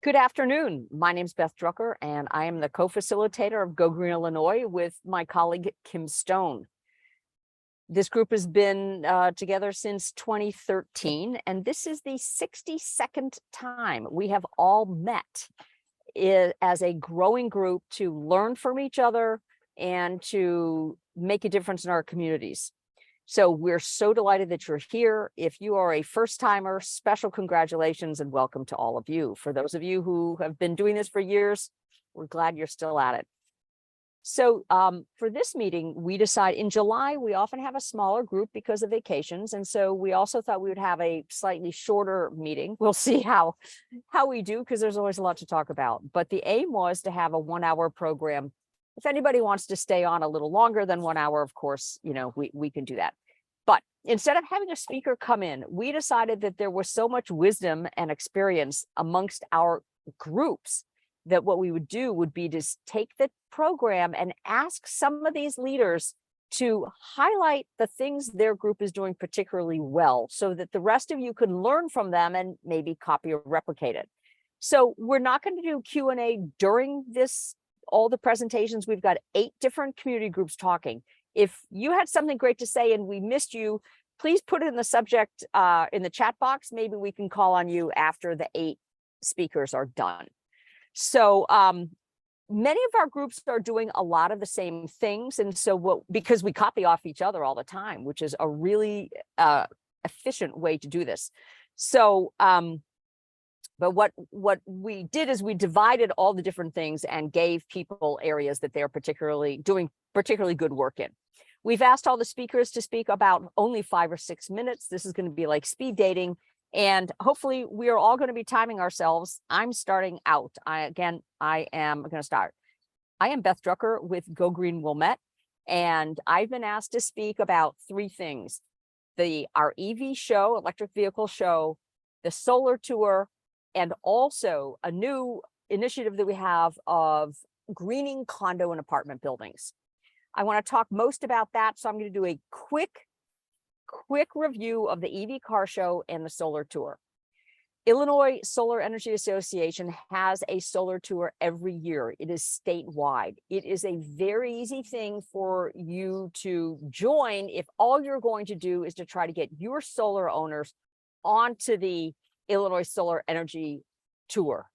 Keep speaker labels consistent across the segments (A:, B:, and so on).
A: Good afternoon. My name is Beth Drucker, and I am the co-facilitator of Go Green Illinois with my colleague Kim Stone. This group has been together since 2013, and this is the 62nd time we have all met as a growing group to learn from each other and to make a difference in our communities. So we're so delighted that you're here. If you are a first timer, special congratulations and welcome to all of you. For those of you who have been doing this for years, we're glad you're still at it. So for this meeting, we decide in July, we often have a smaller group because of vacations. And so we also thought we would have a slightly shorter meeting. We'll see how we do, because there's always a lot to talk about. But the aim was to have a 1-hour program. If anybody wants to stay on a little longer than 1 hour, of course, we can do that. But instead of having a speaker come in, we decided that there was so much wisdom and experience amongst our groups that what we would do would be to take the program and ask some of these leaders to highlight the things their group is doing particularly well, so that the rest of you can learn from them and maybe copy or replicate it. So we're not going to do Q&A during all the presentations. We've got 8 different community groups talking. If you had something great to say and we missed you, please put it in the subject in the chat box. Maybe we can call on you after the 8 speakers are done. So many of our groups are doing a lot of the same things. And so because we copy off each other all the time, which is a really efficient way to do this. So but what we did is we divided all the different things and gave people areas that they're doing particularly good work in. We've asked all the speakers to speak about only 5 or 6 minutes. This is going to be like speed dating. And hopefully we are all going to be timing ourselves. I'm starting out. I am going to start. I am Beth Drucker with Go Green Wilmette, and I've been asked to speak about 3 things: our EV show, electric vehicle show, the solar tour, and also a new initiative that we have of greening condo and apartment buildings. I want to talk most about that, so I'm going to do a quick review of the EV car show and the solar tour. Illinois Solar Energy Association has a solar tour every year. It is statewide. It is a very easy thing for you to join if all you're going to do is to try to get your solar owners onto the Illinois Solar Energy Tour.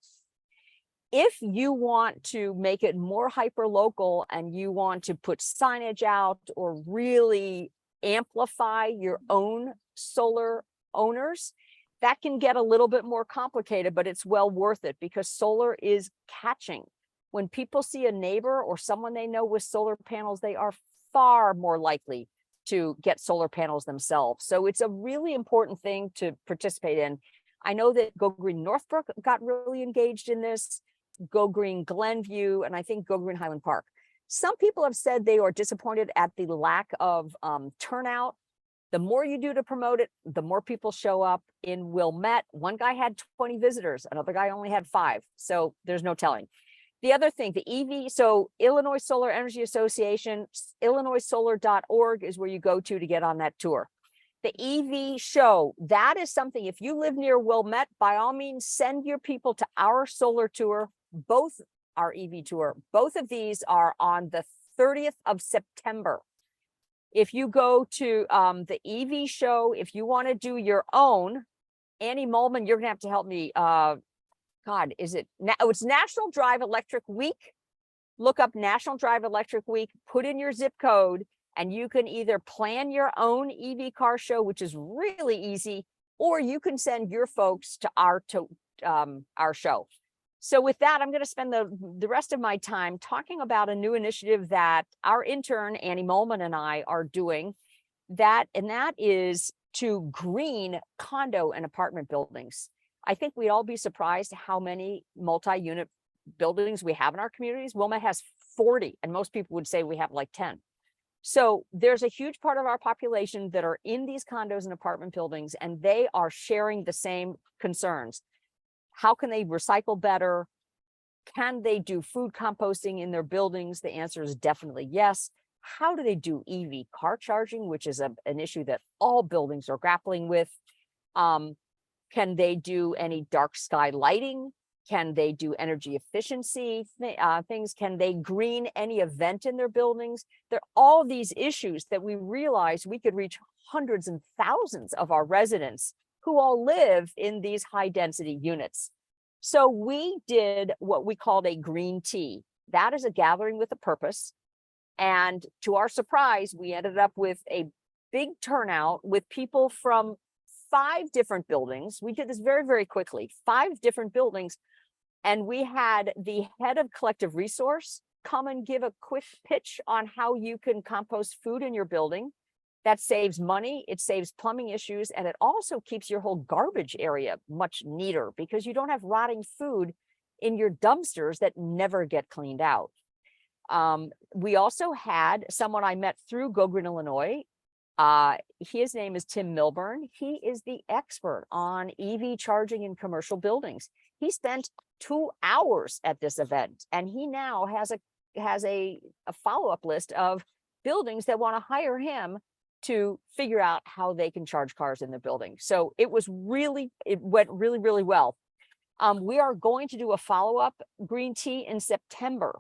A: If you want to make it more hyper local and you want to put signage out or really amplify your own solar owners, that can get a little bit more complicated, but it's well worth it because solar is catching. When people see a neighbor or someone they know with solar panels, they are far more likely to get solar panels themselves. So it's a really important thing to participate in. I know that Go Green Northbrook got really engaged in this, Go Green Glenview, and I think Go Green Highland Park. Some people have said they are disappointed at the lack of turnout. The more you do to promote it, the more people show up. In Wilmette, one guy had 20 visitors, another guy only had 5. So there's no telling. The other thing, the EV, so Illinois Solar Energy Association, illinoissolar.org is where you go to get on that tour. The EV show, that is something, if you live near Wilmette, by all means, send your people to our solar tour, both our EV tour. Both of these are on the 30th of September. If you go to the EV show, if you want to do your own, Annie Mulman, you're going to have to help me. God, it's National Drive Electric Week. Look up National Drive Electric Week, put in your zip code, and you can either plan your own EV car show, which is really easy, or you can send your folks to our show. So with that, I'm going to spend the rest of my time talking about a new initiative that our intern, Annie Mulman, and I are doing, and that is to green condo and apartment buildings. I think we'd all be surprised how many multi-unit buildings we have in our communities. Wilmette has 40, and most people would say we have like 10. So there's a huge part of our population that are in these condos and apartment buildings, and they are sharing the same concerns. How can they recycle better? Can they do food composting in their buildings? The answer is definitely yes. How do they do EV car charging, which is an issue that all buildings are grappling with? Can they do any dark sky lighting? Can they do energy efficiency things? Can they green any event in their buildings? There are all these issues that we realized we could reach hundreds and thousands of our residents who all live in these high density units. So we did what we called a green tea. That is a gathering with a purpose. And to our surprise, we ended up with a big turnout with people from 5 different buildings. We did this very, very quickly, 5 different buildings. And we had the head of collective resource come and give a quick pitch on how you can compost food in your building. That saves money, it saves plumbing issues, and it also keeps your whole garbage area much neater because you don't have rotting food in your dumpsters that never get cleaned out. We also had someone I met through Go Green Illinois. His name is Tim Milburn. He is the expert on EV charging in commercial buildings. He spent 2 hours at this event, and he now has a follow-up list of buildings that want to hire him to figure out how they can charge cars in the building. So it went really, really well. We are going to do a follow-up green tea in September.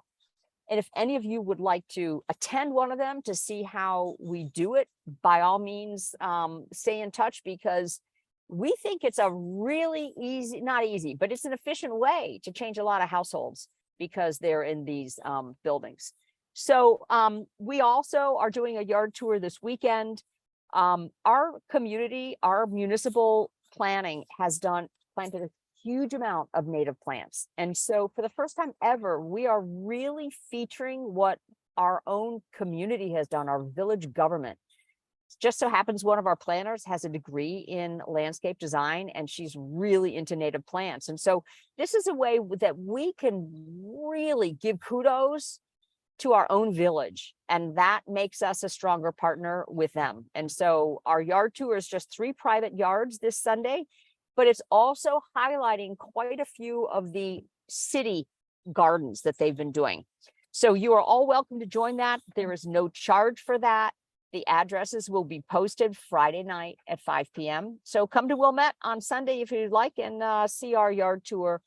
A: And if any of you would like to attend one of them to see how we do it, by all means, stay in touch, because we think it's a really easy, not easy, but it's an efficient way to change a lot of households because they're in these buildings. So we also are doing a yard tour this weekend. Our community, our municipal planning has planted a huge amount of native plants. And so for the first time ever, we are really featuring what our own community has done, our village government. Just so happens one of our planners has a degree in landscape design, and she's really into native plants. And so this is a way that we can really give kudos to our own village, and that makes us a stronger partner with them. And so our yard tour is just 3 private yards this Sunday, but it's also highlighting quite a few of the city gardens that they've been doing. So you are all welcome to join that. There is no charge for that. The addresses will be posted Friday night at 5 p.m. So come to Wilmette on Sunday if you'd like, and see our yard tour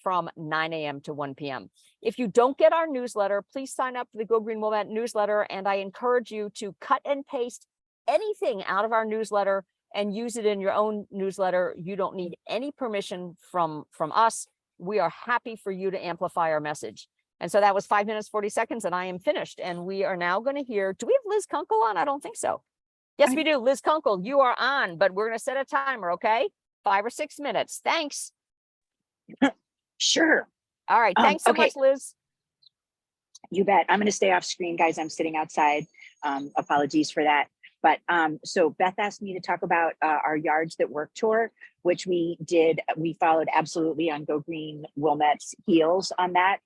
A: from 9 a.m. to 1 p.m. If you don't get our newsletter, please sign up for the Go Green Wilmette newsletter. And I encourage you to cut and paste anything out of our newsletter and use it in your own newsletter. You don't need any permission from us. We are happy for you to amplify our message. And so that was 5 minutes, 40 seconds, and I am finished. And we are now going to hear, do we have Liz Kunkel on? I don't think so. Yes, we do. Liz Kunkel, you are on, but we're going to set a timer, okay? 5 or 6 minutes. Thanks.
B: Sure.
A: All right. Thanks so much, Liz.
B: You bet. I'm going to stay off screen, guys. I'm sitting outside. Apologies for that. But so Beth asked me to talk about our Yards That Work tour, which we did. We followed absolutely on Go Green Wilmette's heels on that.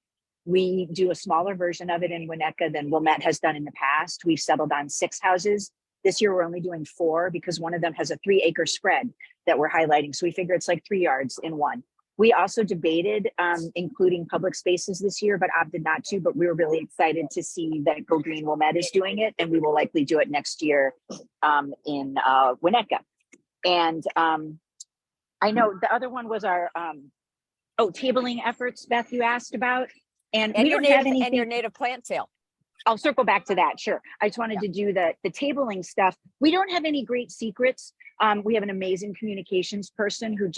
B: We do a smaller version of it in Winnetka than Wilmette has done in the past. We've settled on 6 houses. This year, we're only doing 4 because one of them has a 3-acre spread that we're highlighting. So we figure it's like 3 yards in one. We also debated including public spaces this year, but opted not to. But we were really excited to see that Go Green Wilmette is doing it, and we will likely do it next year in Winnetka. And I know the other one was our tabling efforts, Beth, you asked about. And we don't have anything. And your native plant sale. I'll circle back to that. Sure. I just wanted to do the tabling stuff. We don't have any great secrets. We have an amazing communications person who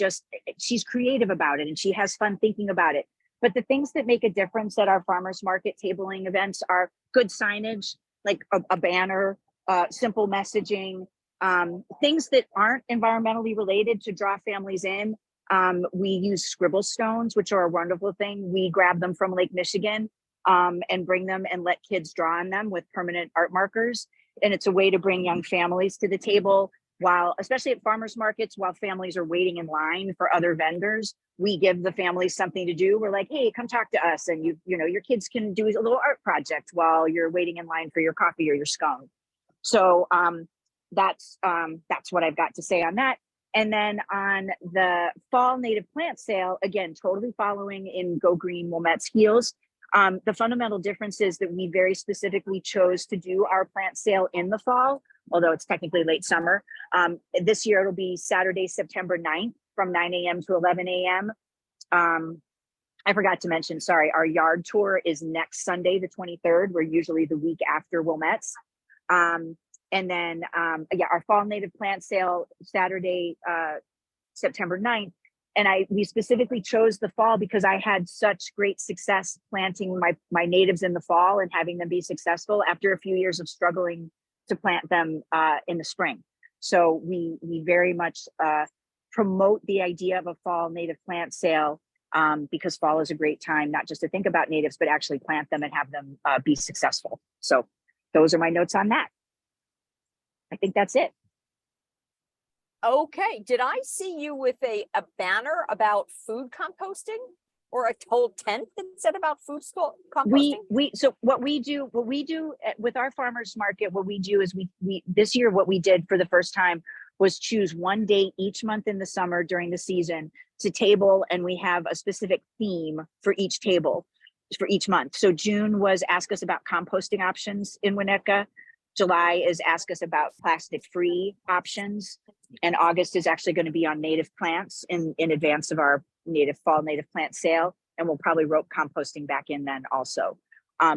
B: she's creative about it and she has fun thinking about it. But the things that make a difference at our farmers market tabling events are good signage, like a banner, simple messaging, things that aren't environmentally related to draw families in. We use scribble stones, which are a wonderful thing. We grab them from Lake Michigan and bring them and let kids draw on them with permanent art markers. And it's a way to bring young families to the table especially at farmers markets, while families are waiting in line for other vendors, we give the families something to do. We're like, hey, come talk to us. And your kids can do a little art project while you're waiting in line for your coffee or your scone. So that's what I've got to say on that. And then on the fall native plant sale, again, totally following in Go Green Wilmette's heels. The fundamental difference is that we very specifically chose to do our plant sale in the fall, although it's technically late summer. This year, it'll be Saturday, September 9th from 9 a.m. to 11 a.m. I forgot to mention, sorry, our yard tour is next Sunday, the 23rd. We're usually the week after Wilmette's. And then, yeah, our fall native plant sale, Saturday, September 9th. And we specifically chose the fall because I had such great success planting my natives in the fall and having them be successful after a few years of struggling to plant them in the spring. So we very much promote the idea of a fall native plant sale because fall is a great time, not just to think about natives, but actually plant them and have them be successful. So those are my notes on that. I think that's it.
A: Okay, did I see you with a banner about food composting or a whole tent that said about food composting?
B: So what we do with our farmers market, what we do is we this year, what we did for the first time was choose one day each month in the summer during the season to table, and we have a specific theme for each table for each month. So June was ask us about composting options in Winnetka. July is ask us about plastic-free options. And August is actually going to be on native plants in advance of our fall native plant sale. And we'll probably rope composting back in then also.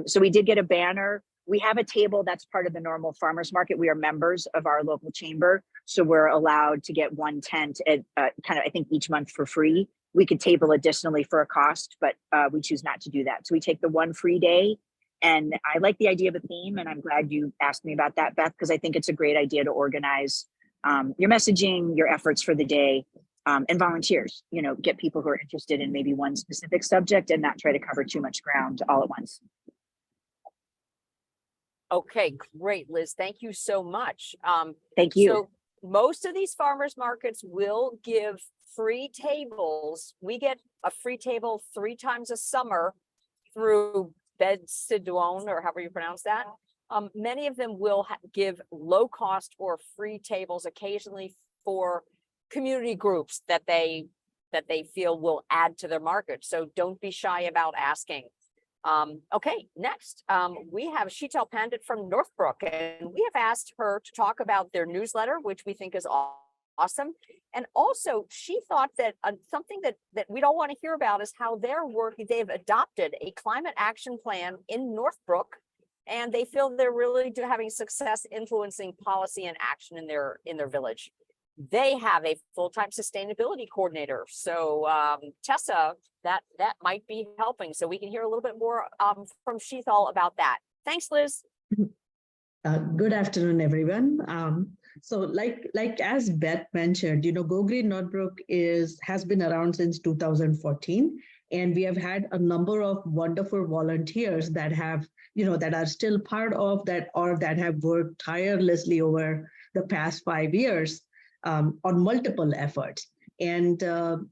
B: So we did get a banner. We have a table that's part of the normal farmers market. We are members of our local chamber. So we're allowed to get one tent at kind of, I think, each month for free. We could table additionally for a cost, but we choose not to do that. So we take the one free day. And I like the idea of a theme, and I'm glad you asked me about that, Beth, because I think it's a great idea to organize your messaging, your efforts for the day, and volunteers, get people who are interested in maybe one specific subject and not try to cover too much ground all at once.
A: Okay, great, Liz. Thank you so much.
B: Thank you.
A: So most of these farmers markets will give free tables. We get a free table 3 times a summer through Bedsidone, or however you pronounce that. Many of them will give low cost or free tables occasionally for community groups that they feel will add to their market. So don't be shy about asking. Okay, next we have Sheetal Pandit from Northbrook, and we have asked her to talk about their newsletter, which we think is awesome. And also she thought that something that we don't want to hear about is how they've adopted a climate action plan in Northbrook, and they feel they're really having success influencing policy and action in their village. They have a full-time sustainability coordinator. So Tessa, that might be helping. So we can hear a little bit more from Sheetal about that. Thanks, Liz.
C: Good afternoon, everyone. So like as Beth mentioned, Go Green Northbrook has been around since 2014, and we have had a number of wonderful volunteers that have, that are still part of that, or that have worked tirelessly over the past 5 years on multiple efforts. And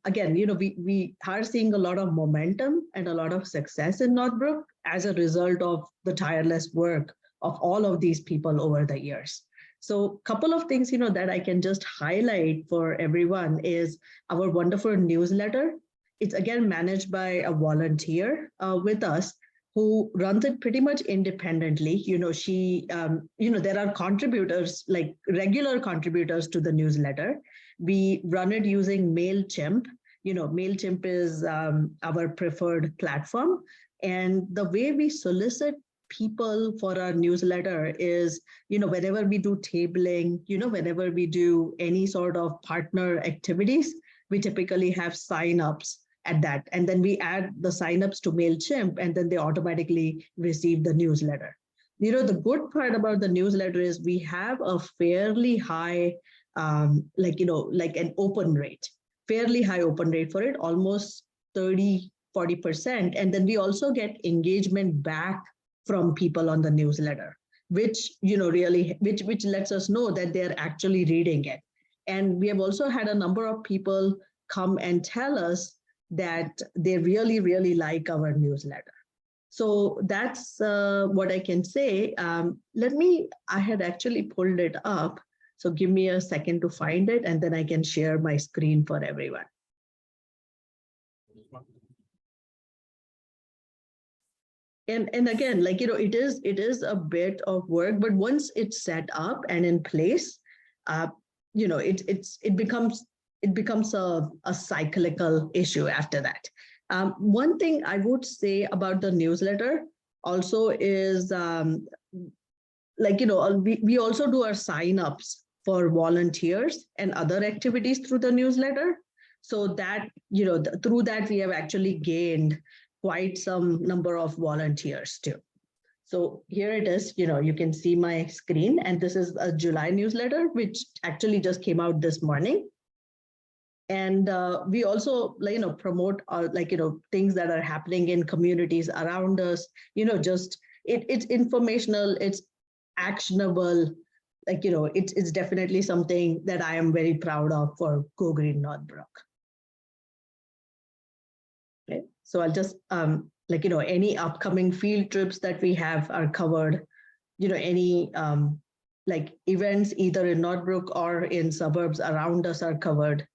C: again, we are seeing a lot of momentum and a lot of success in Northbrook as a result of the tireless work of all of these people over the years. So a couple of things, that I can just highlight for everyone is our wonderful newsletter. It's again managed by a volunteer with us who runs it pretty much independently. She, there are contributors, like regular contributors to the newsletter. We run it using MailChimp. MailChimp is our preferred platform. And the way we solicit people for our newsletter is, whenever we do tabling, whenever we do any sort of partner activities, we typically have signups at that. And then we add the signups to MailChimp, and then they automatically receive the newsletter. The good part about the newsletter is we have a fairly high, like an open rate, fairly high open rate for it, almost 30-40%. And then we also get engagement back from people on the newsletter, which which lets us know that they're actually reading it. And we have also had a number of people come and tell us that they really, really like our newsletter. So that's what I can say. I had actually pulled it up. So give me a second to find it, and then I can share my screen for everyone. And again, it is a bit of work, but once it's set up and in place, it becomes a cyclical issue after that. One thing I would say about the newsletter also is we also do our sign-ups for volunteers and other activities through the newsletter. So that, through that, we have actually gained quite some number of volunteers too. So here it is, you can see my screen, and this is a July newsletter, which actually just came out this morning. And we also, promote, things that are happening in communities around us, just it's informational, it's actionable, it's definitely something that I am very proud of for Go Green Northbrook. Okay, so I'll just, any upcoming field trips that we have are covered, any events either in Northbrook or in suburbs around us are covered.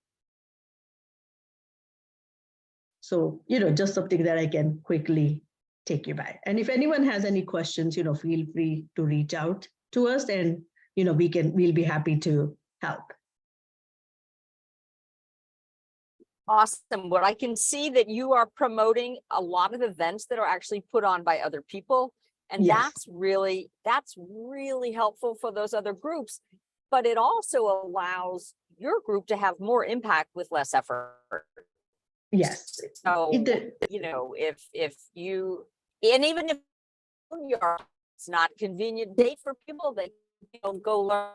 C: So, just something that I can quickly take you by. And if anyone has any questions, feel free to reach out to us, and, we'll be happy to help.
A: Awesome. What I can see that you are promoting a lot of events that are actually put on by other people. And
C: Yes.
A: that's really helpful for those other groups. But it also allows your group to have more impact with less effort.
C: Yes.
A: So, if you, and even if it's not a convenient date for people, they go learn.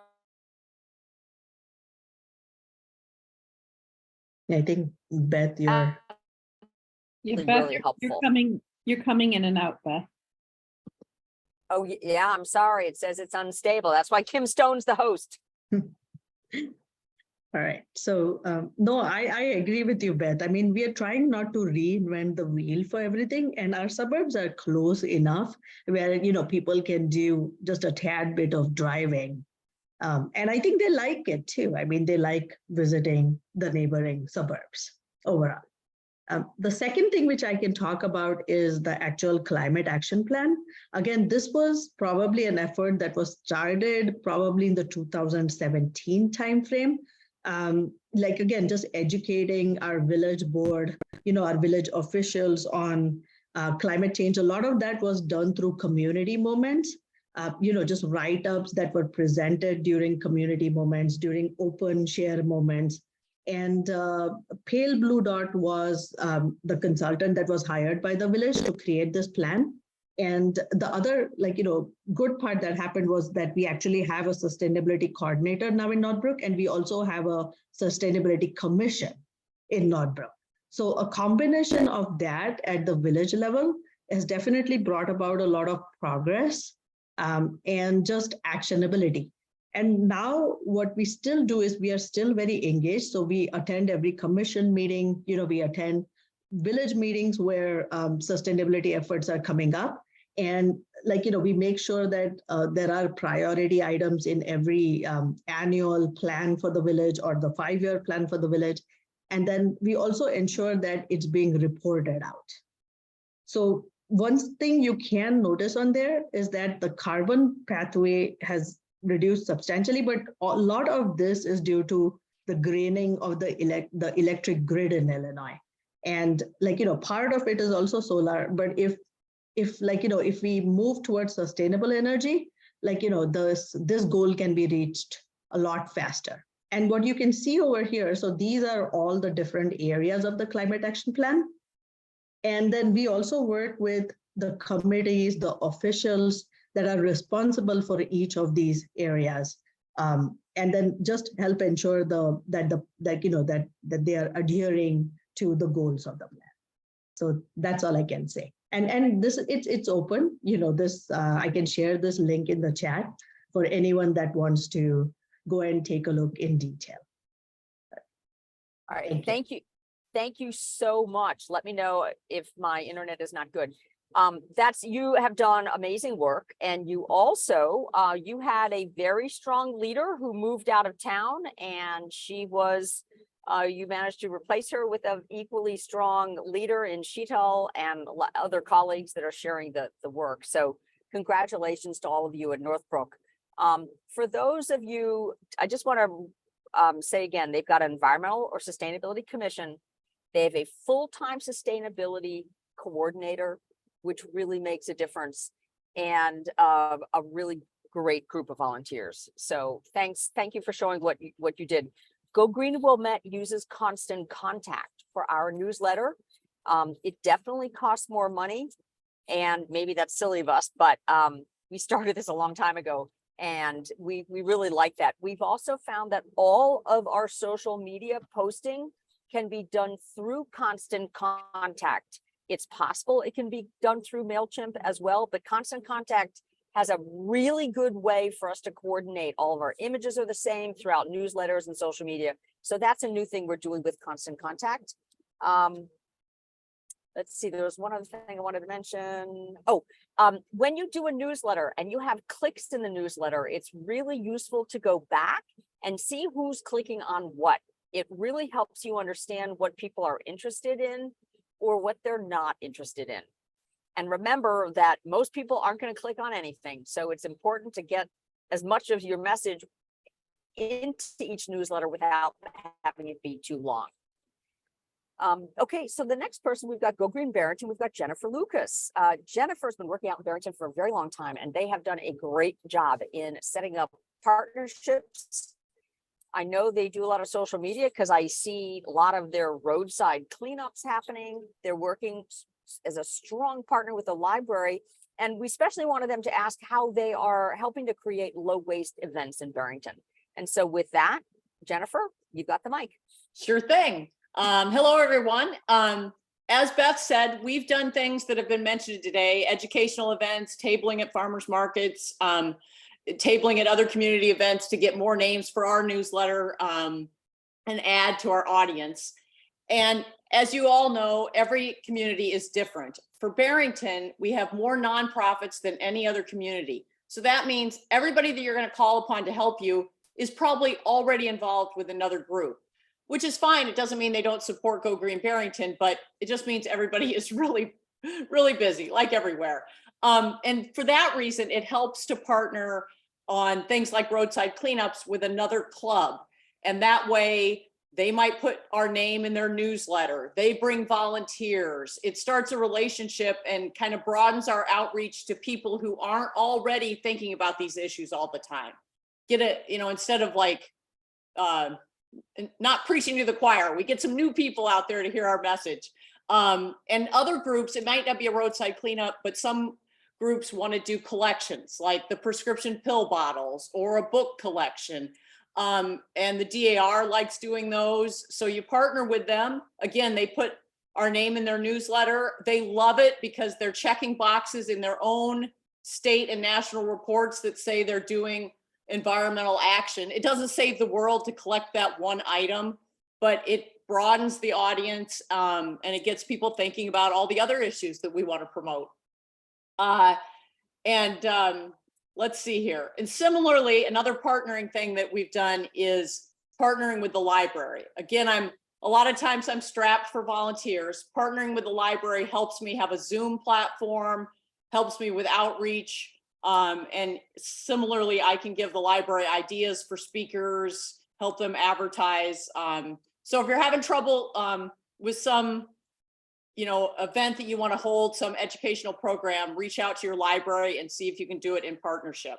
C: I think, Beth, you're
A: Really,
D: Beth,
A: really helpful.
D: You're coming in and out, Beth.
A: Oh, yeah, I'm sorry. It says it's unstable. That's why Kim Stone's the host.
C: all right. So no, I agree with you, Beth. I mean, we are trying not to reinvent the wheel for everything, and our suburbs are close enough where, people can do just a tad bit of driving. And I think they like it too. I mean, they like visiting the neighboring suburbs overall. The second thing which I can talk about is the actual climate action plan. Again, this was probably an effort that was started probably in the 2017 timeframe. Again, just educating our village board, our village officials on climate change. A lot of that was done through community moments, just write-ups that were presented during community moments, during open share moments. And Pale Blue Dot was the consultant that was hired by the village to create this plan. And the other, good part that happened was that we actually have a sustainability coordinator now in Northbrook, and we also have a sustainability commission in Northbrook. So a combination of that at the village level has definitely brought about a lot of progress and just actionability. And now what we still do is we are still very engaged. So we attend every commission meeting, we attend village meetings where sustainability efforts are coming up. And we make sure that there are priority items in every annual plan for the village or the 5-year plan for the village. And then we also ensure that it's being reported out. So one thing you can notice on there is that the carbon pathway has reduced substantially, but a lot of this is due to the greening of the electric grid in Illinois. And part of it is also solar, but if we move towards sustainable energy, this goal can be reached a lot faster. And what you can see over here, so these are all the different areas of the climate action plan. And then we also work with the committees, the officials that are responsible for each of these areas, and then just help ensure that they are adhering to the goals of the plan. So that's all I can say. And this it's open. I can share this link in the chat for anyone that wants to go and take a look in detail.
A: All right, thank you. Thank you so much. Let me know if my internet is not good. You have done amazing work, and you also you had a very strong leader who moved out of town, and she was you managed to replace her with an equally strong leader in Sheetal and other colleagues that are sharing the work. So congratulations to all of you at Northbrook. For those of you, I just want to say again, they've got an environmental or sustainability commission. They have a full-time sustainability coordinator, which really makes a difference, and a really great group of volunteers. So thank you for showing what you did. Go Green Wilmette uses Constant Contact for our newsletter. It definitely costs more money, and maybe that's silly of us, but we started this a long time ago, and we really like that. We've also found that all of our social media posting can be done through Constant Contact. It's possible it can be done through MailChimp as well, but Constant Contact has a really good way for us to coordinate. All of our images are the same throughout newsletters and social media. So that's a new thing we're doing with Constant Contact. Let's see, there was one other thing I wanted to mention. Oh, when you do a newsletter and you have clicks in the newsletter, it's really useful to go back and see who's clicking on what. It really helps you understand what people are interested in or what they're not interested in. And remember that most people aren't going to click on anything. So it's important to get as much of your message into each newsletter without having it be too long. Okay, so the next person, we've got Go Green Barrington, we've got Jennifer Lucas. Jennifer's been working out in Barrington for a very long time, and they have done a great job in setting up partnerships. I know they do a lot of social media because I see a lot of their roadside cleanups happening. They're working as a strong partner with the library, and we especially wanted them to ask how they are helping to create low waste events in Barrington. And so with that, Jennifer, you've got the mic.
E: Sure thing. Hello, everyone. As Beth said, we've done things that have been mentioned today: educational events, tabling at farmers markets, tabling at other community events to get more names for our newsletter and add to our audience. And as you all know, every community is different. For Barrington, we have more nonprofits than any other community. So that means everybody that you're going to call upon to help you is probably already involved with another group, which is fine. It doesn't mean they don't support Go Green Barrington, but it just means everybody is really, really busy, like everywhere. And for that reason, it helps to partner on things like roadside cleanups with another club. And that way they might put our name in their newsletter. They bring volunteers. It starts a relationship and kind of broadens our outreach to people who aren't already thinking about these issues all the time. Get it, instead of like, not preaching to the choir, we get some new people out there to hear our message. And other groups, it might not be a roadside cleanup, but some groups want to do collections like the prescription pill bottles or a book collection. And the DAR likes doing those. So you partner with them. Again, they put our name in their newsletter. They love it because they're checking boxes in their own state and national reports that say they're doing environmental action. It doesn't save the world to collect that one item, but it broadens the audience and it gets people thinking about all the other issues that we want to promote. Let's see here. And similarly, another partnering thing that we've done is partnering with the library. Again, a lot of times I'm strapped for volunteers. Partnering with the library helps me have a Zoom platform, helps me with outreach. And similarly, I can give the library ideas for speakers, help them advertise. So if you're having trouble with some event that you want to hold, some educational program, reach out to your library and see if you can do it in partnership.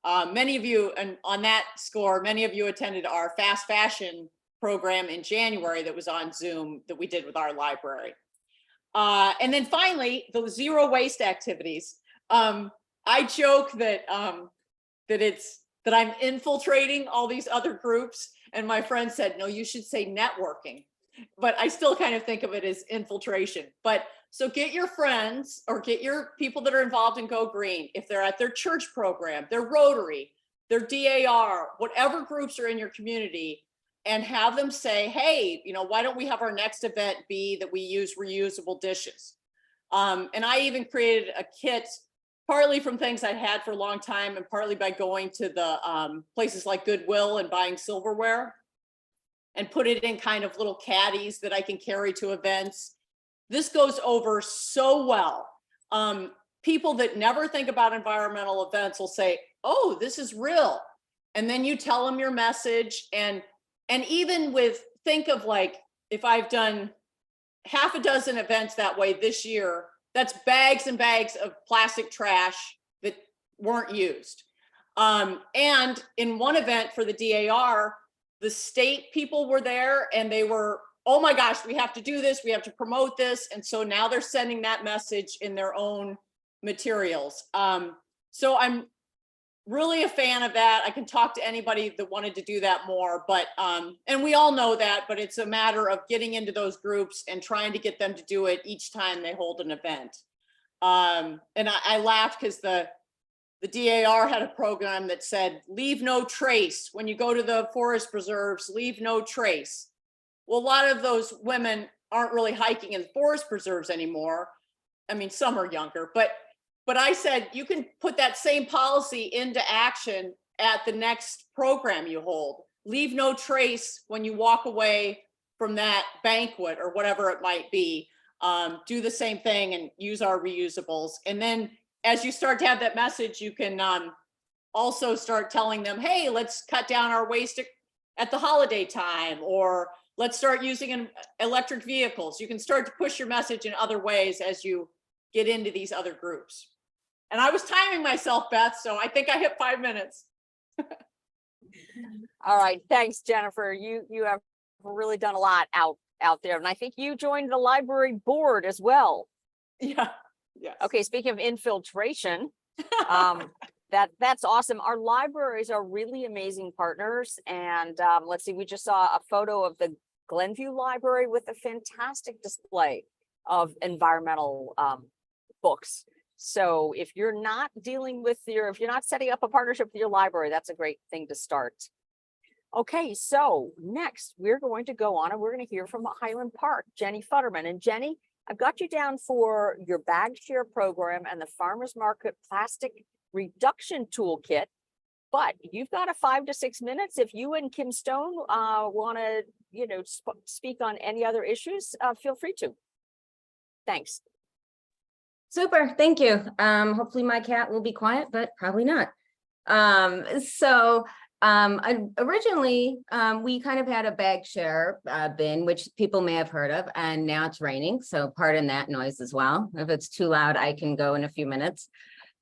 E: Many of you, and on that score, many of you attended our fast fashion program in January that was on Zoom that we did with our library. And then finally, the zero waste activities. I joke that that I'm infiltrating all these other groups, and my friend said, no, you should say networking. But I still kind of think of it as infiltration. But so get your friends or get your people that are involved in Go Green, if they're at their church program, their Rotary, their DAR, whatever groups are in your community, and have them say, hey, why don't we have our next event be that we use reusable dishes? And I even created a kit, partly from things I had for a long time and partly by going to the places like Goodwill and buying silverware, and put it in kind of little caddies that I can carry to events. This goes over so well. People that never think about environmental events will say, oh, this is real. And then you tell them your message. And even with, think of like, if I've done half a dozen events that way this year. That's bags and bags of plastic trash that weren't used. And in one event for the DAR, the state people were there and they were, oh my gosh, we have to do this. We have to promote this. And so now they're sending that message in their own materials. So I'm really a fan of that. I can talk to anybody that wanted to do that more, but, and we all know that, but it's a matter of getting into those groups and trying to get them to do it each time they hold an event. And I laughed because the DAR had a program that said, leave no trace. When you go to the forest preserves, leave no trace. Well, a lot of those women aren't really hiking in forest preserves anymore. I mean, some are younger, but I said, you can put that same policy into action at the next program you hold. Leave no trace when you walk away from that banquet or whatever it might be. Do the same thing and use our reusables. And then as you start to have that message, you can also start telling them, hey, let's cut down our waste at the holiday time, or let's start using electric vehicles. You can start to push your message in other ways as you get into these other groups. And I was timing myself, Beth, so I think I hit 5 minutes.
A: All right, thanks, Jennifer. You have really done a lot out there, and I think you joined the library board as well.
E: Yeah. Yes.
A: Okay, speaking of infiltration, that's awesome. Our libraries are really amazing partners, and let's see, we just saw a photo of the Glenview Library with a fantastic display of environmental books. So if you're not if you're not setting up a partnership with your library, that's a great thing to start. Okay, so next we're going to go on and we're going to hear from Highland Park, Jenny Futterman. And Jenny, I've got you down for your bag share program and the farmers market plastic reduction toolkit, but you've got a 5 to 6 minutes. If you and Kim Stone want to, speak on any other issues, feel free to. Thanks.
F: Super, thank you. Hopefully my cat will be quiet, but probably not. Originally, we kind of had a bag share bin, which people may have heard of, and now it's raining, so pardon that noise as well. If it's too loud, I can go in a few minutes.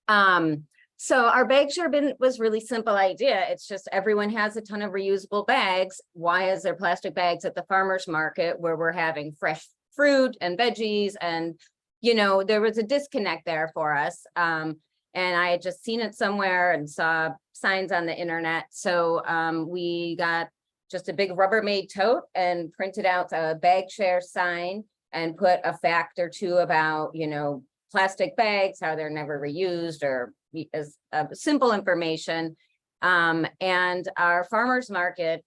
F: So our bag share bin was really simple idea. It's just everyone has a ton of reusable bags. Why is there plastic bags at the farmer's market where we're having fresh fruit and veggies? And, there was a disconnect there for us. And I had just seen it somewhere and saw signs on the internet. So we got just a big Rubbermaid tote and printed out a bag share sign and put a fact or two about, plastic bags, how they're never reused, or as simple information. And our farmer's market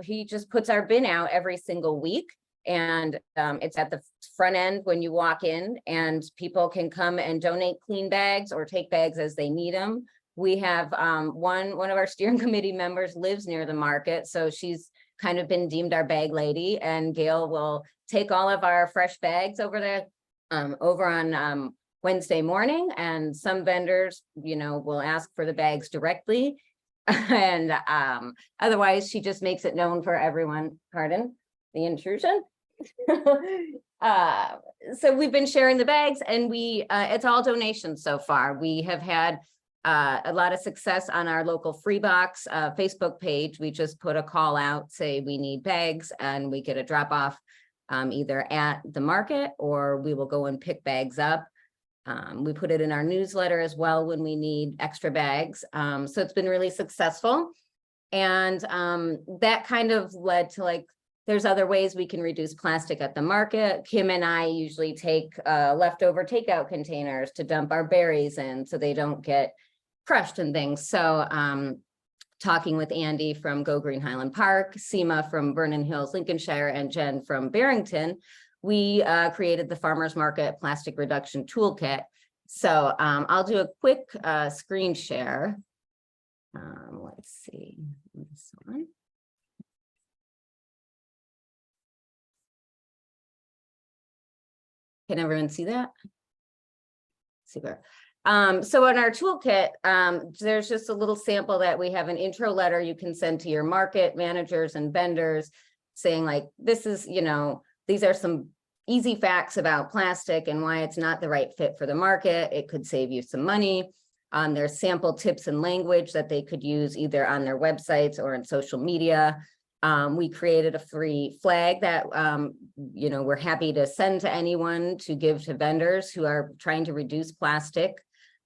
F: he just puts our bin out every single week. And it's at the front end when you walk in, and people can come and donate clean bags or take bags as they need them. We have one of our steering committee members lives near the market, so she's kind of been deemed our bag lady, and Gail will take all of our fresh bags over there over on Wednesday morning, and some vendors, will ask for the bags directly. And otherwise she just makes it known for everyone. Pardon the intrusion. So we've been sharing the bags, and it's all donations so far. We have had a lot of success on our local Free Box Facebook page. We just put a call out, say we need bags, and we get a drop off either at the market, or we will go and pick bags up. We put it in our newsletter as well when we need extra bags. So it's been really successful. And that kind of led to there's other ways we can reduce plastic at the market. Kim and I usually take leftover takeout containers to dump our berries in so they don't get crushed and things. So talking with Andy from Go Green Highland Park, Seema from Vernon Hills, Lincolnshire, and Jen from Barrington, we created the Farmers Market Plastic Reduction Toolkit. So I'll do a quick screen share. Let's see this one. Can everyone see that? Super. So in our toolkit, there's just a little sample that we have an intro letter you can send to your market managers and vendors saying this is, these are some easy facts about plastic and why it's not the right fit for the market. It could save you some money. There's sample tips and language that they could use either on their websites or in social media. We created a free flag that, we're happy to send to anyone to give to vendors who are trying to reduce plastic.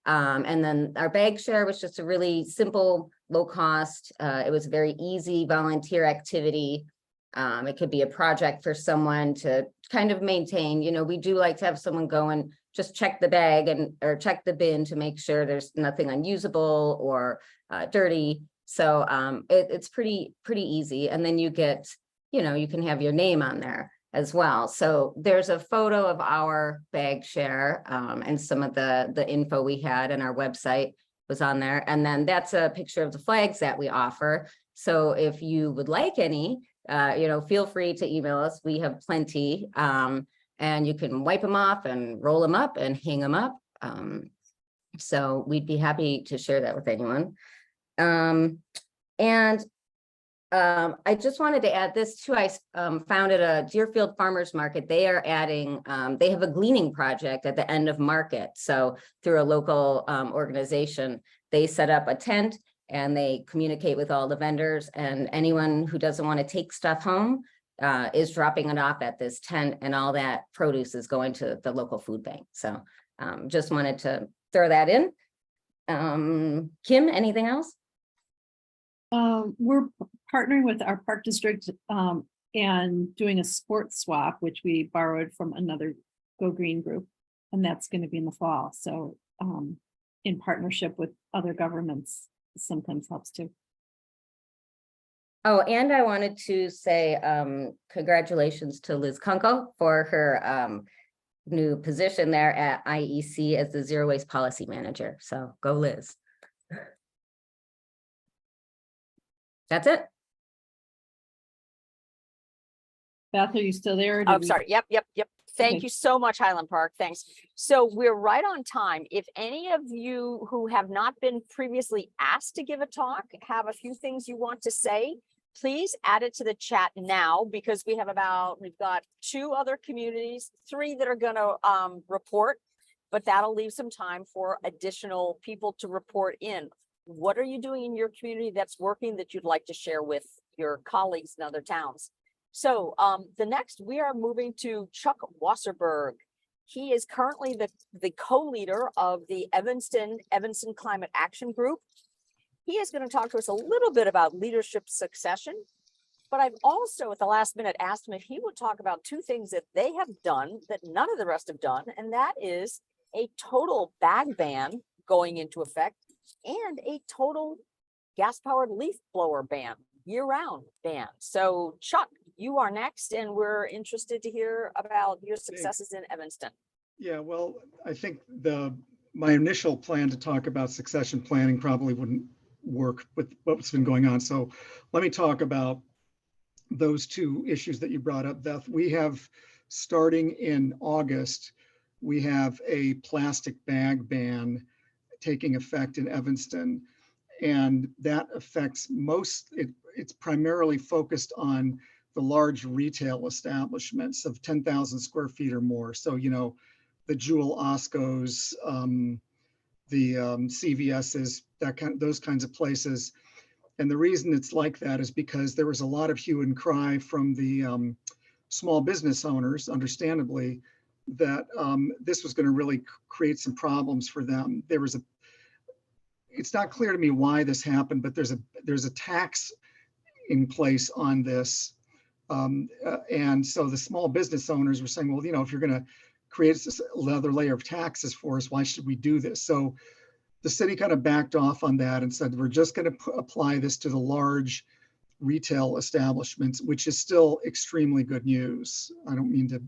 F: And then our bag share was just a really simple, low cost. It was a very easy volunteer activity. It could be a project for someone to kind of maintain. We do like to have someone go and just check the bag or check the bin to make sure there's nothing unusable or dirty. So it's pretty easy. And then you get, you can have your name on there as well. So there's a photo of our bag share and some of the info we had, and our website was on there. And then that's a picture of the flags that we offer. So if you would like any, feel free to email us. We have plenty, and you can wipe them off and roll them up and hang them up. So we'd be happy to share that with anyone. I just wanted to add this too. I found at a Deerfield Farmers Market, they are adding, they have a gleaning project at the end of market. So through a local organization, they set up a tent and they communicate with all the vendors, and anyone who doesn't want to take stuff home is dropping it off at this tent, and all that produce is going to the local food bank. So just wanted to throw that in. Kim, anything else?
D: We're partnering with our park district and doing a sports swap, which we borrowed from another Go Green group, and that's going to be in the fall. So in partnership with other governments, sometimes helps too.
F: Oh, and I wanted to say congratulations to Liz Kunkel for her new position there at IEC as the Zero Waste Policy Manager. So go Liz. That's it.
D: Beth, are you still there?
A: I'm sorry. Yep. Thank
D: Okay.
A: you so much, Highland Park. Thanks. So we're right on time. If any of you who have not been previously asked to give a talk have a few things you want to say, please add it to the chat now, because we've got 2 other communities, 3 that are going to report, but that'll leave some time for additional people to report in. What are you doing in your community that's working that you'd like to share with your colleagues in other towns? So the next, we are moving to Chuck Wasserberg. He is currently the co-leader of the Evanston Climate Action Group. He is going to talk to us a little bit about leadership succession, but I've also at the last minute asked him if he would talk about 2 things that they have done that none of the rest have done, and that is a total bag ban going into effect and a total gas-powered leaf blower ban, year-round ban. So Chuck, you are next, and we're interested to hear about your successes in Evanston.
G: Yeah, well, I think my initial plan to talk about succession planning probably wouldn't work with what's been going on. So let me talk about those 2 issues that you brought up, Beth. We have, starting in August, we have a plastic bag ban taking effect in Evanston. And that affects it's primarily focused on the large retail establishments of 10,000 square feet or more. So, the Jewel Oscos, the CVS's, those kinds of places. And the reason it's like that is because there was a lot of hue and cry from the small business owners, understandably, that this was going to really create some problems for them. It's not clear to me why this happened, but there's a tax in place on this. And so the small business owners were saying, well, if you're going to create another layer of taxes for us, why should we do this? So the city kind of backed off on that and said, we're just going to apply this to the large retail establishments, which is still extremely good news. I don't mean to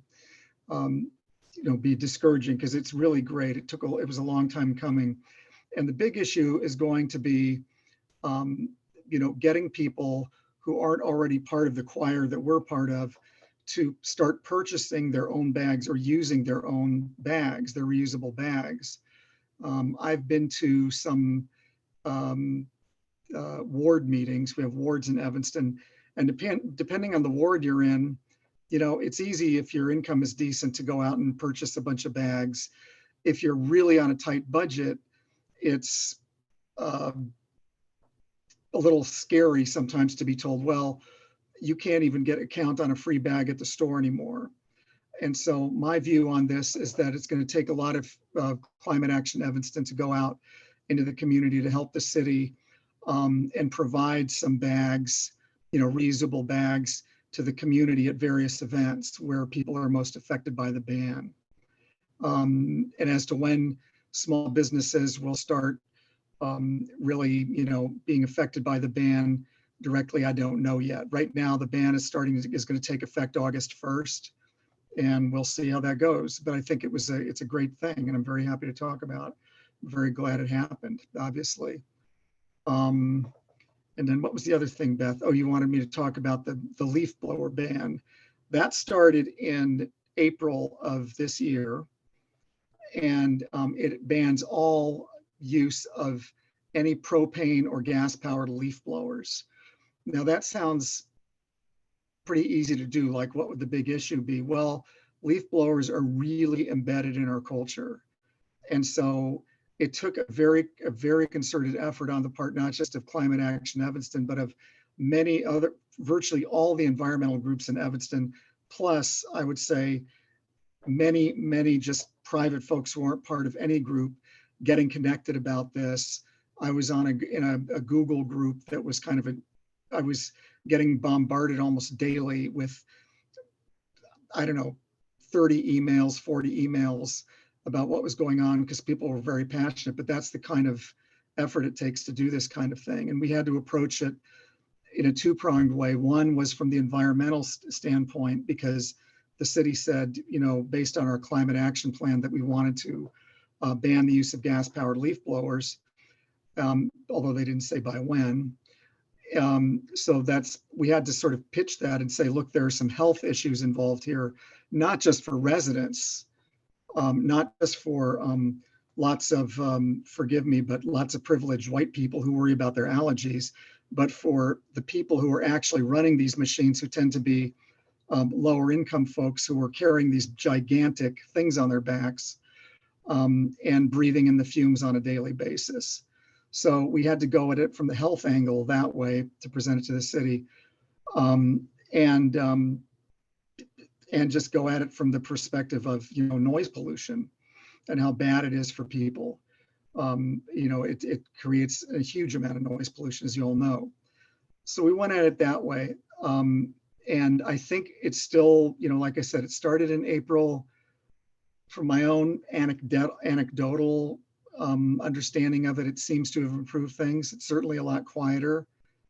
G: be discouraging, because it's really great. It was a long time coming. And the big issue is going to be, getting people who aren't already part of the choir that we're part of to start purchasing their own bags or using their own bags, their reusable bags. I've been to some ward meetings. We have wards in Evanston, and depending on the ward you're in, it's easy if your income is decent to go out and purchase a bunch of bags. If you're really on a tight budget, it's a little scary sometimes to be told, well, you can't even get a count on a free bag at the store anymore. And so my view on this is that it's going to take a lot of Climate Action Evanston to go out into the community to help the city and provide some bags, reusable bags to the community at various events where people are most affected by the ban. And as to when small businesses will start really, being affected by the ban directly, I don't know yet. Right now, the ban is going to take effect August 1st, and we'll see how that goes. But I think it's a great thing, and I'm very happy to talk about. I'm very glad it happened, obviously. And then what was the other thing, Beth? Oh, you wanted me to talk about the leaf blower ban. That started in April of this year, and it bans all use of any propane or gas powered leaf blowers. Now that sounds pretty easy to do. Like, what would the big issue be? Well, leaf blowers are really embedded in our culture. And so it took a very concerted effort on the part, not just of Climate Action Evanston, but of many other, virtually all the environmental groups in Evanston, plus I would say many just private folks who aren't part of any group getting connected about this. I was in a Google group that was I was getting bombarded almost daily with, I don't know, 30 emails, 40 emails about what was going on, because people were very passionate. But that's the kind of effort it takes to do this kind of thing. And we had to approach it in a two-pronged way. One was from the environmental standpoint, because the city said, based on our climate action plan, that we wanted to ban the use of gas-powered leaf blowers, although they didn't say by when. So we had to sort of pitch that and say, look, there are some health issues involved here, not just for residents, not just for lots of, forgive me, but lots of privileged white people who worry about their allergies, but for the people who are actually running these machines, who tend to be lower income folks who are carrying these gigantic things on their backs and breathing in the fumes on a daily basis. So we had to go at it from the health angle that way to present it to the city, and just go at it from the perspective of noise pollution and how bad it is for people. It creates a huge amount of noise pollution, as you all know. So we went at it that way, and I think it's still, like I said, it started in April. From my own anecdotal understanding of it, it seems to have improved things. It's certainly a lot quieter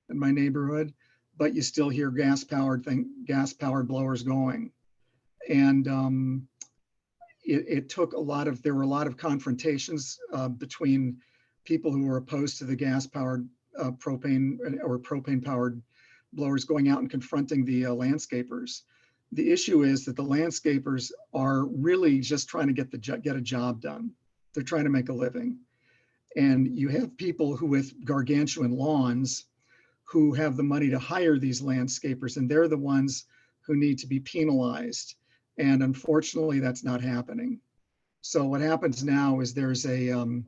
G: in my neighborhood, but you still hear gas-powered blowers going. And it took there were a lot of confrontations between people who were opposed to the gas-powered propane or propane-powered blowers going out and confronting the landscapers. The issue is that the landscapers are really just trying to get a job done. They're trying to make a living. And you have people who with gargantuan lawns who have the money to hire these landscapers, and they're the ones who need to be penalized. And unfortunately, that's not happening. So what happens now is there's a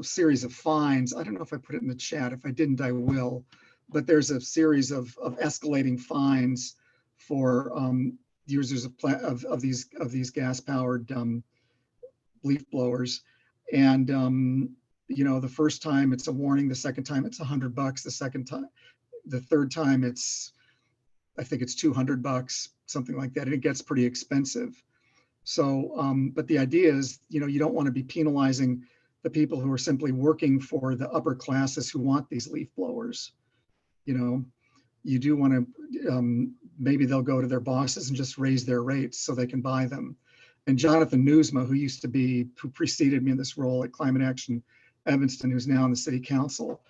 G: series of fines. I don't know if I put it in the chat. If I didn't, I will. But there's a series of escalating fines for users of these gas-powered leaf blowers. And the first time it's a warning, the second time it's $100, the third time I think it's $200, something like that. And it gets pretty expensive. So, but the idea is, you don't want to be penalizing the people who are simply working for the upper classes who want these leaf blowers. You do want to, maybe they'll go to their bosses and just raise their rates so they can buy them. And Jonathan Newsma, who preceded me in this role at Climate Action Evanston, who's now on the city council,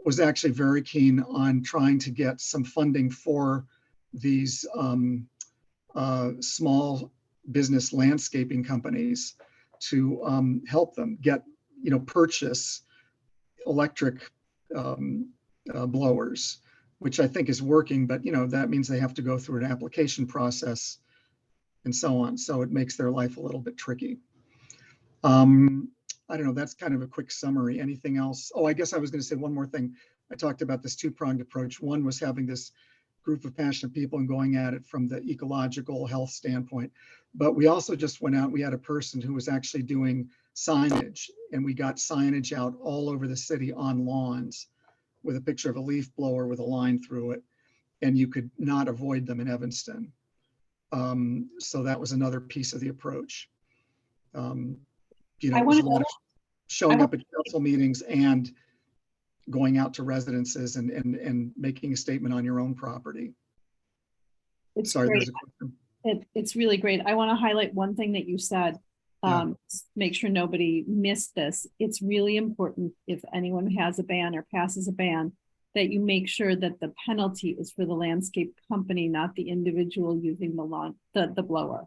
G: was actually very keen on trying to get some funding for these small business landscaping companies to help them purchase electric blowers. which I think is working, but that means they have to go through an application process and so on. So it makes their life a little bit tricky. I don't know, that's kind of a quick summary. Anything else? Oh, I guess I was going to say one more thing. I talked about this two-pronged approach. One was having this group of passionate people and going at it from the ecological health standpoint. But we also just went out, we had a person who was actually doing signage, and we got signage out all over the city on lawns with a picture of a leaf blower with a line through it, and you could not avoid them in Evanston. So that was another piece of the approach. It was a lot of showing up at council meetings and going out to residences and making a statement on your own property.
D: It's
G: Sorry,
D: great.
G: there's a question.
D: It's really great. I want to highlight one thing that you said. Make sure nobody missed this. It's really important, if anyone has a ban or passes a ban, that you make sure that the penalty is for the landscape company, not the individual using the lawn, the blower.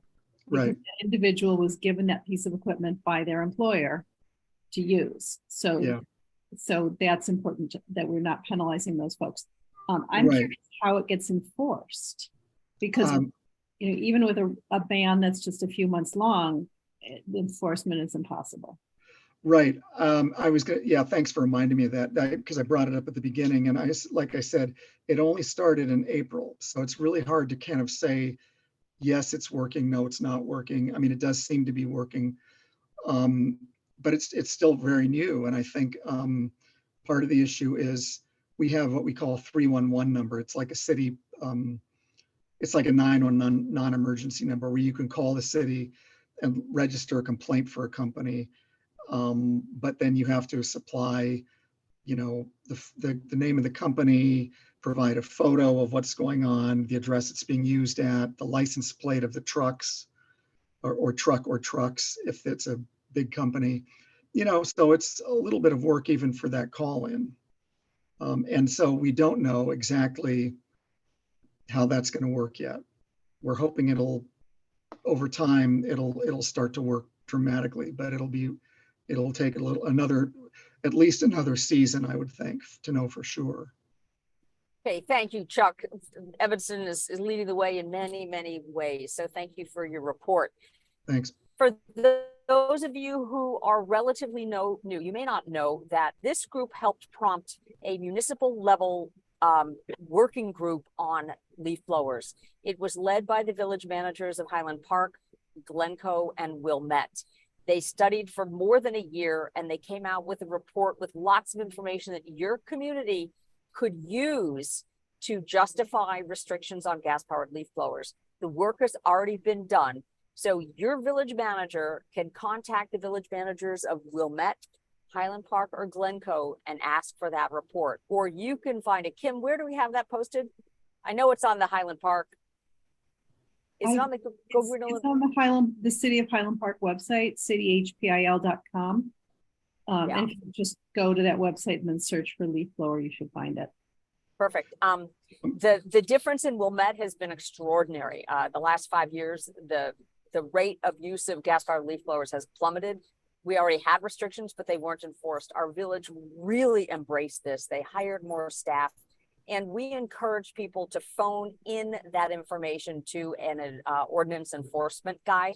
G: Right.
D: The individual was given that piece of equipment by their employer to use. So, so that's important that we're not penalizing those folks. I'm curious how it gets enforced, because even with a ban that's just a few months long, the enforcement is impossible.
G: Right. I was going to, thanks for reminding me of that, because I brought it up at the beginning. And like I said, it only started in April. So it's really hard to kind of say, yes, it's working. No, it's not working. I mean, it does seem to be working, but it's still very new. And I think part of the issue is we have what we call a 311 number. It's like a city, it's like a 911 non-emergency number where you can call the city and register a complaint for a company. But then you have to supply, the name of the company, provide a photo of what's going on, the address it's being used at, the license plate of the trucks or trucks, if it's a big company, so it's a little bit of work even for that call in. And so we don't know exactly how that's going to work yet. We're hoping over time, it'll start to work dramatically, but it'll take at least another season, I would think, to know for sure.
A: Okay, thank you, Chuck. Evanston is leading the way in many, many ways. So thank you for your report.
G: Thanks.
A: For those of you who are relatively new, you may not know that this group helped prompt a municipal level working group on leaf blowers. It was led by the village managers of Highland Park, Glencoe, and Wilmette. They studied for more than a year, and they came out with a report with lots of information that your community could use to justify restrictions on gas-powered leaf blowers. The work has already been done. So your village manager can contact the village managers of Wilmette, Highland Park, or Glencoe and ask for that report. Or you can find it. Kim, where do we have that posted? I know it's on the Highland Park. Is it on the
D: it's on the City of Highland Park website, cityhpil.com. And if you just go to that website and then search for leaf blower, you should find it.
A: Perfect. The difference in Wilmette has been extraordinary. The last 5 years, the rate of use of gas-fired leaf blowers has plummeted. We already had restrictions, but they weren't enforced. Our village really embraced this. They hired more staff, and we encourage people to phone in that information to an ordinance enforcement guy.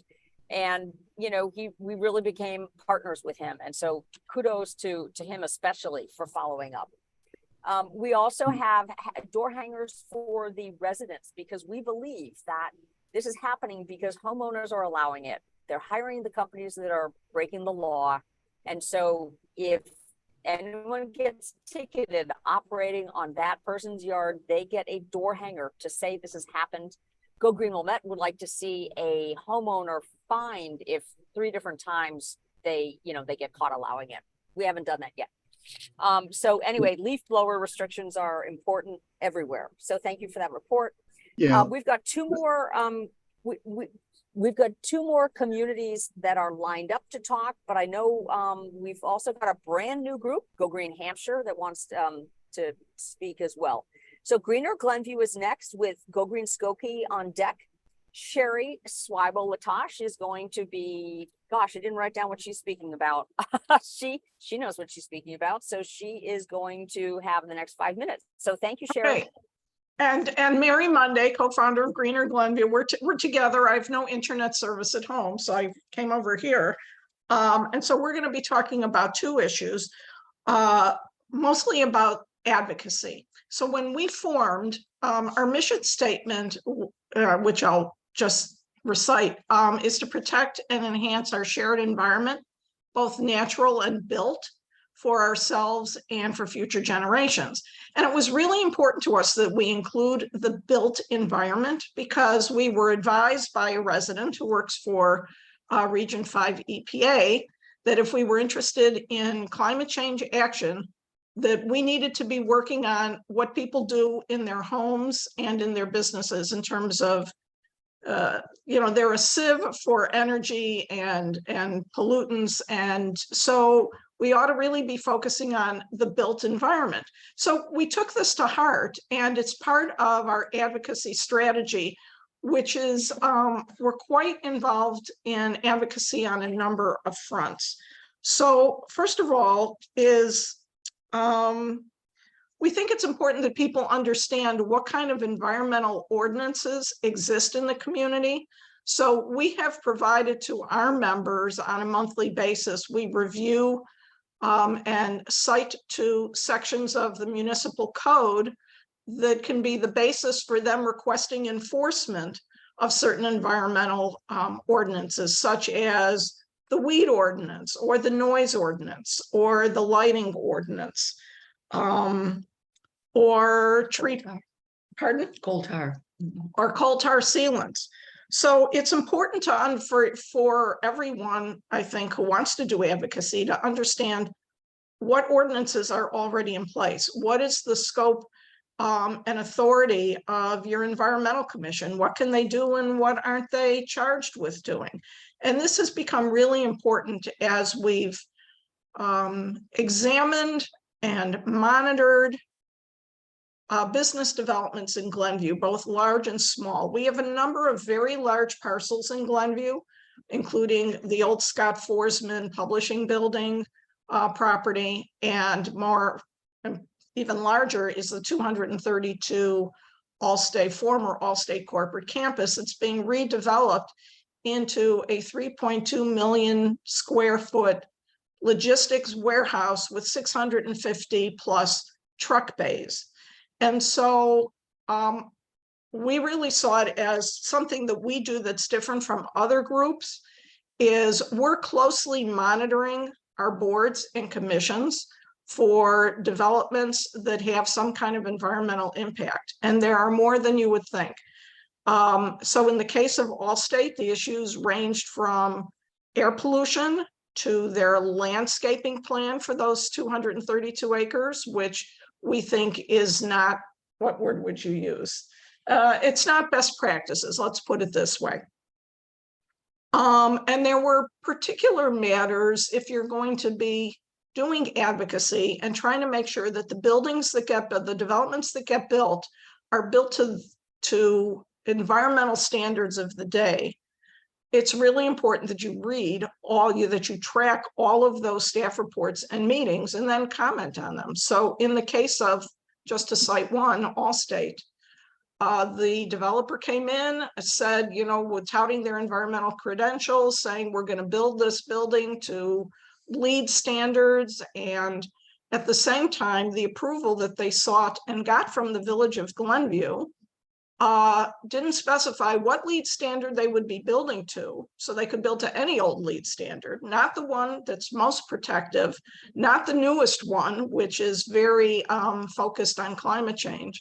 A: And, we really became partners with him. And so kudos to him, especially for following up. We also have door hangers for the residents, because we believe that this is happening because homeowners are allowing it. They're hiring the companies that are breaking the law. And so if anyone gets ticketed operating on that person's yard, they get a door hanger to say this has happened. Go Green Wilmette would like to see a homeowner fined if 3 different times they get caught allowing it. We haven't done that yet. So anyway, leaf blower restrictions are important everywhere. So thank you for that report.
G: Yeah.
A: We've got 2 more. We've got 2 more communities that are lined up to talk, but I know we've also got a brand new group, Go Green Hampshire, that wants to speak as well. So Greener Glenview is next with Go Green Skokie on deck. Sherry Swibel-Latosh is going to be, gosh, I didn't write down what she's speaking about. She knows what she's speaking about. So she is going to have the next 5 minutes. So thank you, Sherry.
H: Okay. And Mary Monday, co-founder of Greener Glenview, we're together. I have no internet service at home, so I came over here. And so we're going to be talking about two issues, mostly about advocacy. So when we formed our mission statement, which I'll just recite, is to protect and enhance our shared environment, both natural and built, for ourselves and for future generations. And it was really important to us that we include the built environment, because we were advised by a resident who works for Region 5 EPA that if we were interested in climate change action, that we needed to be working on what people do in their homes and in their businesses in terms of, they're a sieve for energy and pollutants. And so we ought to really be focusing on the built environment. So we took this to heart, and it's part of our advocacy strategy, which is we're quite involved in advocacy on a number of fronts. So first of all is we think it's important that people understand what kind of environmental ordinances exist in the community. So we have provided to our members on a monthly basis, we review and cite to sections of the municipal code that can be the basis for them requesting enforcement of certain environmental ordinances, such as the weed ordinance or the noise ordinance or the lighting ordinance, or tree, pardon?
C: Coal tar.
H: Or coal tar sealants. So it's important for everyone, I think, who wants to do advocacy to understand what ordinances are already in place. What is the scope and authority of your environmental commission? What can they do and what aren't they charged with doing? And this has become really important as we've examined and monitored business developments in Glenview, both large and small. We have a number of very large parcels in Glenview, including the old Scott Forsman publishing building property, and more, even larger is the 232 former Allstate corporate campus. It's being redeveloped into a 3.2 million square foot logistics warehouse with 650 plus truck bays. And so we really saw it as something that we do that's different from other groups, is we're closely monitoring our boards and commissions for developments that have some kind of environmental impact. And there are more than you would think. So in the case of Allstate, the issues ranged from air pollution to their landscaping plan for those 232 acres, which we think is not, what word would you use? It's not best practices, let's put it this way. And there were particular matters if you're going to be doing advocacy and trying to make sure that the buildings that get built, the developments that get built are built to environmental standards of the day. It's really important that you read that you track all of those staff reports and meetings and then comment on them. So in the case of, just to cite one, Allstate, the developer came in and said, with touting their environmental credentials, saying we're going to build this building to LEED standards. And at the same time, the approval that they sought and got from the village of Glenview didn't specify what LEED standard they would be building to, so they could build to any old LEED standard, not the one that's most protective, not the newest one, which is very focused on climate change.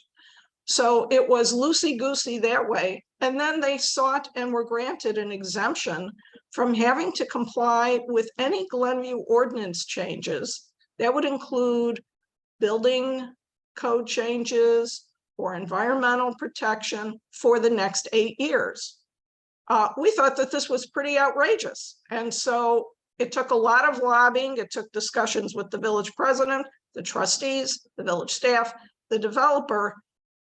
H: So it was loosey-goosey that way. And then they sought and were granted an exemption from having to comply with any Glenview ordinance changes. That would include building code changes or environmental protection for the next 8 years. We thought that this was pretty outrageous. And so it took a lot of lobbying. It took discussions with the village president, the trustees, the village staff, the developer,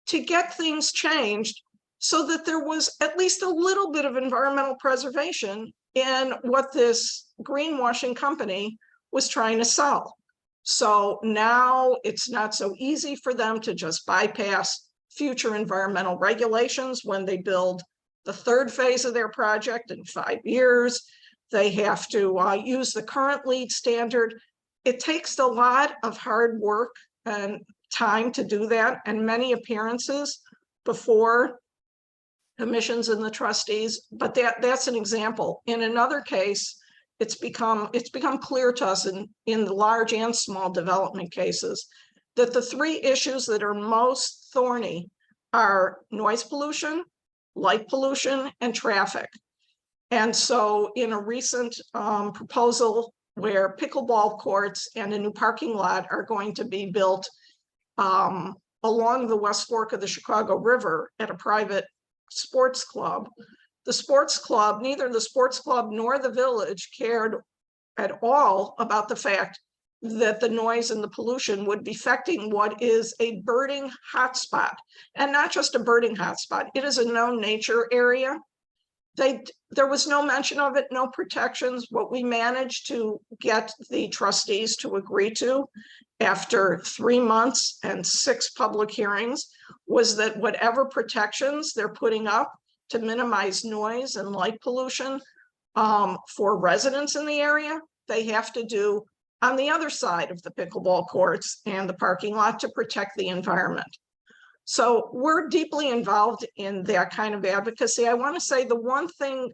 H: to get things changed so that there was at least a little bit of environmental preservation in what this greenwashing company was trying to sell. So now it's not so easy for them to just bypass future environmental regulations when they build the third phase of their project in 5 years. They have to use the current LEED standard. It takes a lot of hard work and time to do that, and many appearances before commissions and the trustees, but that's an example. In another case, it's become clear to us in the large and small development cases that the three issues that are most thorny are noise pollution, light pollution, and traffic. And so in a recent proposal where pickleball courts and a new parking lot are going to be built along the West Fork of the Chicago River at a private sports club, the sports club, neither the sports club nor the village cared at all about the fact that the noise and the pollution would be affecting what is a birding hotspot, and not just a birding hotspot. It is a known nature area. There was no mention of it, no protections. What we managed to get the trustees to agree to after 3 months and 6 public hearings was that whatever protections they're putting up to minimize noise and light pollution for residents in the area, they have to do on the other side of the pickleball courts and the parking lot to protect the environment. So we're deeply involved in that kind of advocacy. I want to say the one thing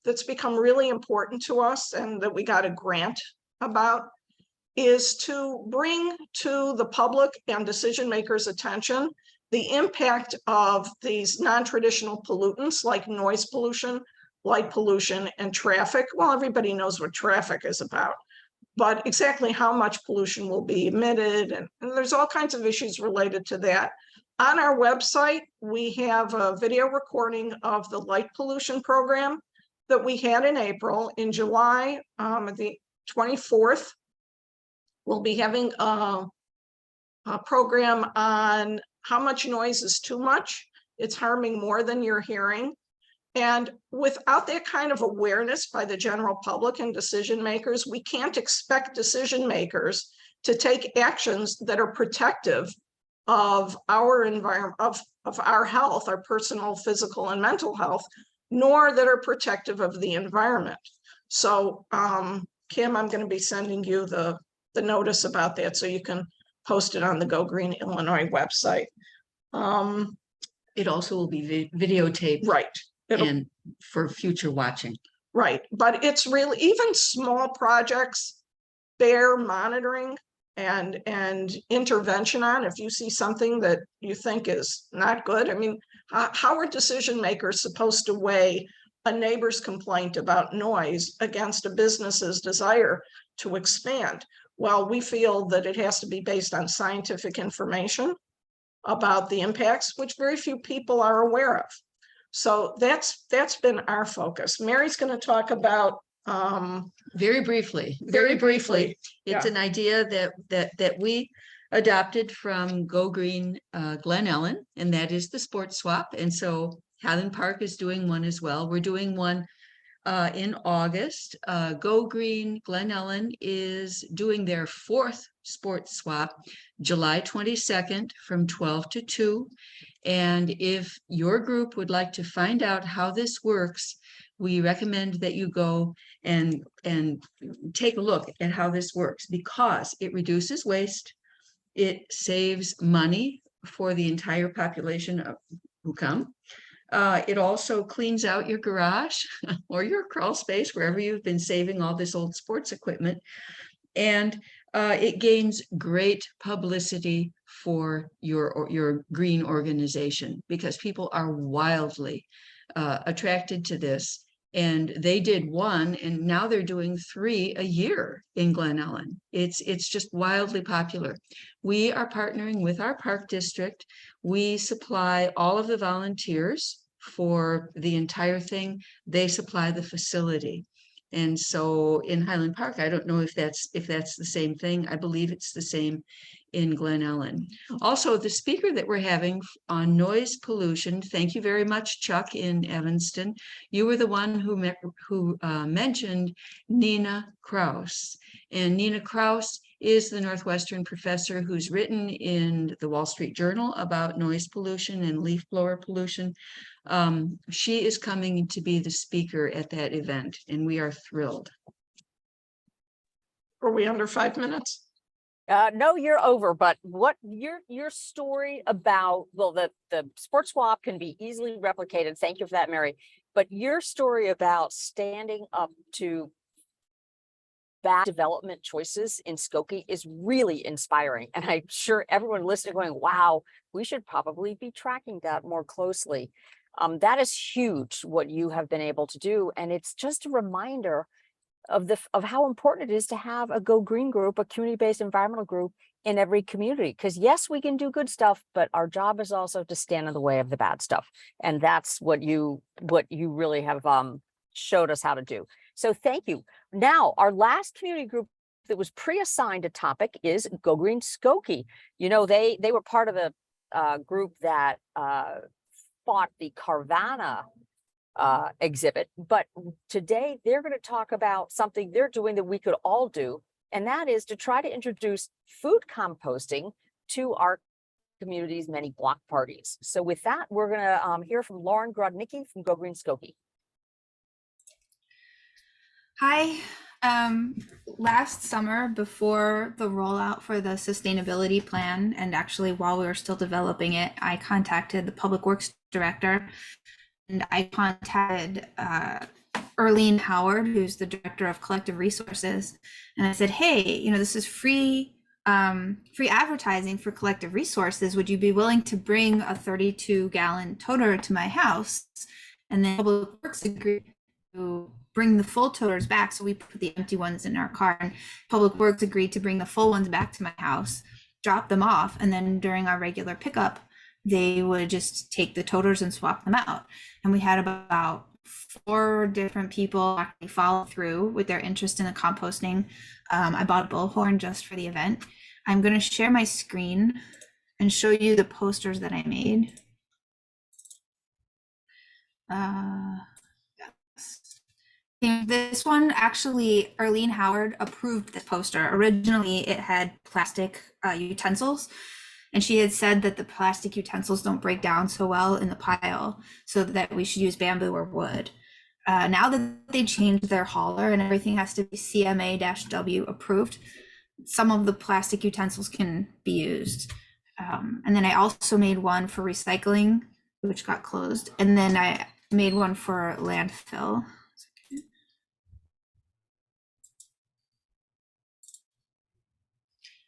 H: that's become really important to us and that we got a grant about is to bring to the public and decision makers' attention the impact of these non-traditional pollutants like noise pollution, light pollution, and traffic. Well, everybody knows what traffic is about, but exactly how much pollution will be emitted, and there's all kinds of issues related to that. On our website, we have a video recording of the light pollution program that we had in April. In July, the 24th, we'll be having a program on how much noise is too much. It's harming more than you're hearing. And without that kind of awareness by the general public and decision makers, we can't expect decision makers to take actions that are protective of our environment, of our health, our personal, physical, and mental health, nor that are protective of the environment. So Kim, I'm going to be sending you the notice about that so you can post it on the Go Green Illinois website.
I: It also will be videotaped.
H: Right.
I: And for future watching.
H: Right, but it's really, even small projects bear monitoring and intervention on. If you see something that you think is not good, I mean, how are decision makers supposed to weigh a neighbor's complaint about noise against a business's desire to expand? Well, we feel that it has to be based on scientific information about the impacts, which very few people are aware of. So that's been our focus. Mary's going to talk about
I: very briefly. It's an idea that we adopted from Go Green Glen Ellen, and that is the sports swap. And so Highland Park is doing one as well. We're doing one in August. Go Green Glen Ellen is doing their 4th sports swap, July 22nd from 12 to 2. And if your group would like to find out how this works, we recommend that you go and take a look at how this works, because it reduces waste, it saves money for the entire population who come. It also cleans out your garage or your crawl space, wherever you've been saving all this old sports equipment. And it gains great publicity for your green organization, because people are wildly attracted to this. And they did 1, and now they're doing 3 a year in Glen Ellen. It's just wildly popular. We are partnering with our park district. We supply all of the volunteers for the entire thing. They supply the facility. And so in Highland Park, I don't know if that's the same thing. I believe it's the same in Glen Ellen. Also, the speaker that we're having on noise pollution, thank you very much, Chuck in Evanston. You were the one who mentioned Nina Kraus. And Nina Kraus is the Northwestern professor who's written in the Wall Street Journal about noise pollution and leaf blower pollution. She is coming to be the speaker at that event, and we are thrilled.
H: Are we under 5 minutes?
A: No, you're over, but what your story about, well, the sports swap can be easily replicated. Thank you for that, Mary. But your story about standing up to bad development choices in Skokie is really inspiring. And I'm sure everyone listening going, wow, we should probably be tracking that more closely. That is huge what you have been able to do. And it's just a reminder of how important it is to have a Go Green group, a community-based environmental group in every community. Because yes, we can do good stuff, but our job is also to stand in the way of the bad stuff. And that's what you really have showed us how to do. So thank you. Now, our last community group that was pre-assigned a topic is Go Green Skokie. You know, they were part of the group that fought the Carvana exhibit, but today they're going to talk about something they're doing that we could all do, and that is to try to introduce food composting to our community's many block parties. So with that, we're going to hear from Lauren Grodnicki from Go Green Skokie.
J: Hi. Last summer, before the rollout for the sustainability plan, and actually while we were still developing it, I contacted the public works director, and I contacted Earlene Howard, who's the director of collective resources. And I said, hey, you know, this is free advertising for collective resources. Would you be willing to bring a 32-gallon toter to my house? And then public works agreed to bring the full toters back. So we put the empty ones in our car, and public works agreed to bring the full ones back to my house, drop them off. And then during our regular pickup, they would just take the toters and swap them out. And we had about 4 different people actually follow through with their interest in the composting. I bought a bullhorn just for the event. I'm going to share my screen and show you the posters that I made. This one, actually, Earlene Howard approved the poster. Originally, it had plastic utensils, and she had said that the plastic utensils don't break down so well in the pile, so that we should use bamboo or wood. Now that they changed their hauler and everything has to be CMA-W approved, some of the plastic utensils can be used. And then I also made one for recycling, which got closed. And then I made one for landfill.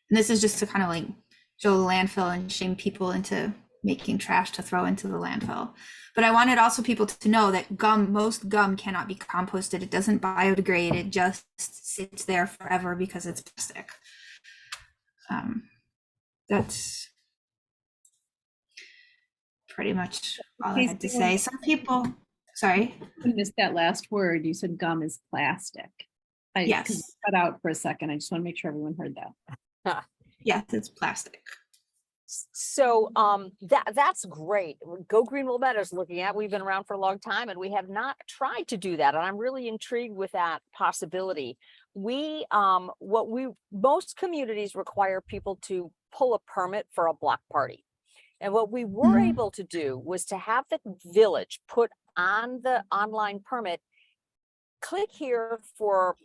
J: And this is just to kind of like show the landfill and shame people into making trash to throw into the landfill. But I wanted also people to know that most gum cannot be composted. It doesn't biodegrade. It just sits there forever because it's plastic. That's pretty much all I had to say. Some people, sorry.
D: I missed that last word. You said gum is plastic.
J: Yes.
D: Cut out for a second. I just want to make sure everyone heard that.
J: Yes, it's plastic.
A: So that's great. Go Green Wilmette is looking at. We've been around for a long time, and we have not tried to do that. And I'm really intrigued with that possibility. Most communities require people to pull a permit for a block party. And what we were able to do was to have the village put on the online permit, click here for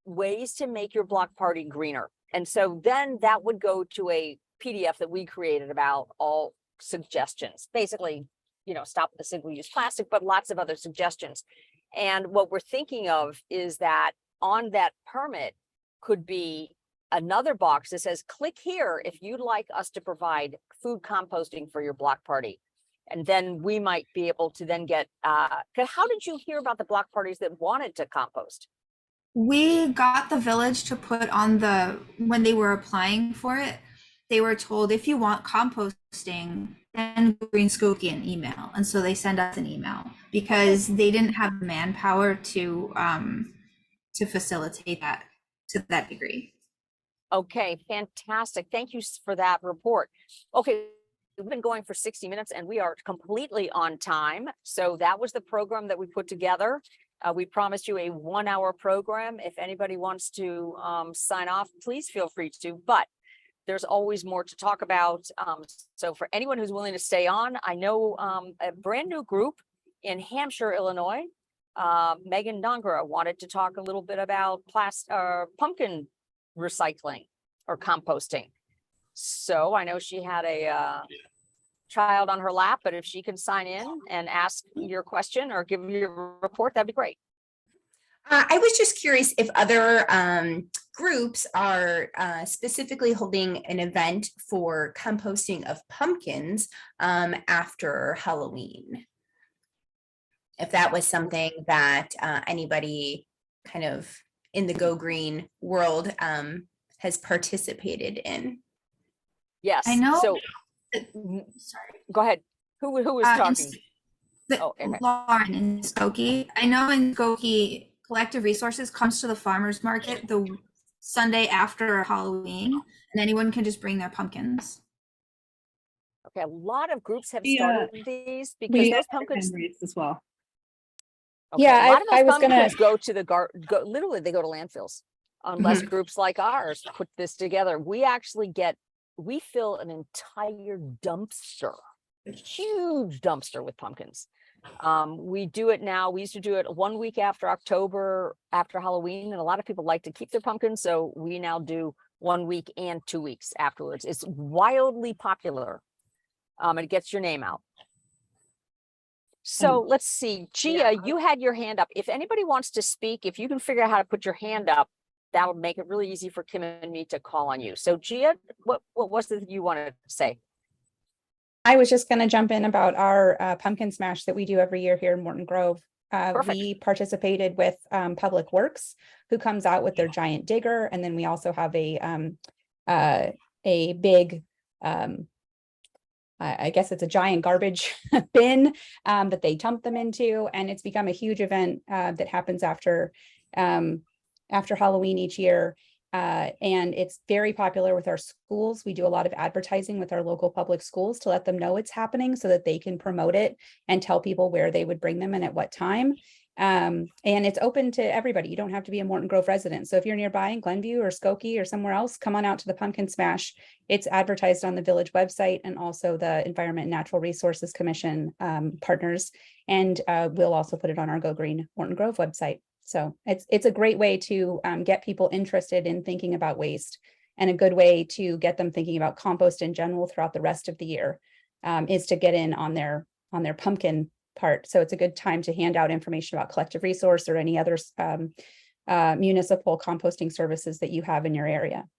A: ways to make your block party greener. And so then that would go to a PDF that we created about all suggestions, basically, you know, stop the single-use plastic, but lots of other suggestions. And what we're thinking of is that on that permit could be another box that says, click here if you'd like us to provide food composting for your block party. And then we might be able to then get, how did you hear about the block parties that wanted to compost?
J: We got the village to put on when they were applying for it, they were told, if you want composting, then Green Skokie an email. And so they send us an email because they didn't have the manpower to facilitate that to that degree.
A: Okay, fantastic. Thank you for that report. Okay, we've been going for 60 minutes and we are completely on time. So that was the program that we put together. We promised you a 1-hour program. If anybody wants to sign off, please feel free to, but there's always more to talk about. So for anyone who's willing to stay on, I know a brand new group in Hampshire, Illinois, Megan Dongera wanted to talk a little bit about pumpkin recycling or composting. So I know she had a child on her lap, but if she can sign in and ask your question or give you a report, that'd be great.
K: I was just curious if other groups are specifically holding an event for composting of pumpkins after Halloween. If that was something that anybody kind of in the Go Green world has participated in.
A: Yes.
J: I know.
A: So
J: Sorry.
A: go ahead. Who was talking? Okay.
J: Lauren in Skokie. I know in Skokie, Collective Resources comes to the farmers market the Sunday after Halloween, and anyone can just bring their pumpkins.
A: Okay, a lot of groups have
D: Yeah.
A: started these because
D: We
A: those
D: have
A: pumpkins.
D: memories as well.
A: Okay,
K: Yeah,
A: a lot of
K: I
A: those
K: was gonna-
A: pumpkins go to the literally they go to landfills unless groups like ours put this together. We fill an entire dumpster, a huge dumpster with pumpkins. We do it now. We used to do it 1 week after October, after Halloween, and a lot of people like to keep their pumpkins. So we now do 1 week and 2 weeks afterwards. It's wildly popular. And it gets your name out. So let's see, Gia, you had your hand up. If anybody wants to speak, if you can figure out how to put your hand up, that'll make it really easy for Kim and me to call on you. So Gia, what was it you wanted to say?
L: I was just going to jump in about our pumpkin smash that we do every year here in Morton Grove. We participated with Public Works, who comes out with their giant digger, and then we also have a big, I guess it's a giant garbage bin that they dump them into, and it's become a huge event that happens after Halloween each year. And it's very popular with our schools. We do a lot of advertising with our local public schools to let them know it's happening so that they can promote it and tell people where they would bring them and at what time. And it's open to everybody. You don't have to be a Morton Grove resident. So if you're nearby in Glenview or Skokie or somewhere else, come on out to the Pumpkin Smash. It's advertised on the village website and also the Environment and Natural Resources Commission partners. And we'll also put it on our Go Green Morton Grove website. So it's a great way to get people interested in thinking about waste, and a good way to get them thinking about compost in general throughout the rest of the year is to get in on their pumpkin part. So it's a good time to hand out information about Collective Resource or any other municipal composting services that you have in your area.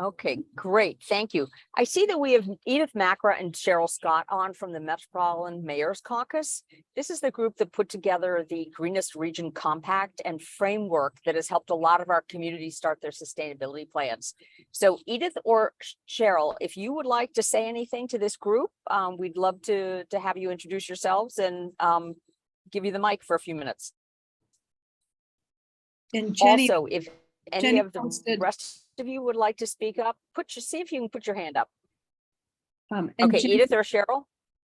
A: Okay, great. Thank you. I see that we have Edith Macra and Cheryl Scott on from the Metropolitan Mayor's Caucus. This is the group that put together the Greenest Region Compact and framework that has helped a lot of our communities start their sustainability plans. So Edith or Cheryl, if you would like to say anything to this group, we'd love to have you introduce yourselves and give you the mic for a few minutes.
D: And Jenny,
A: also, if any
D: Jenny
A: of the
D: posted-
A: rest of you would like to speak up, see if you can put your hand up.
D: and
A: Okay,
D: Jenny,
A: Edith or Cheryl?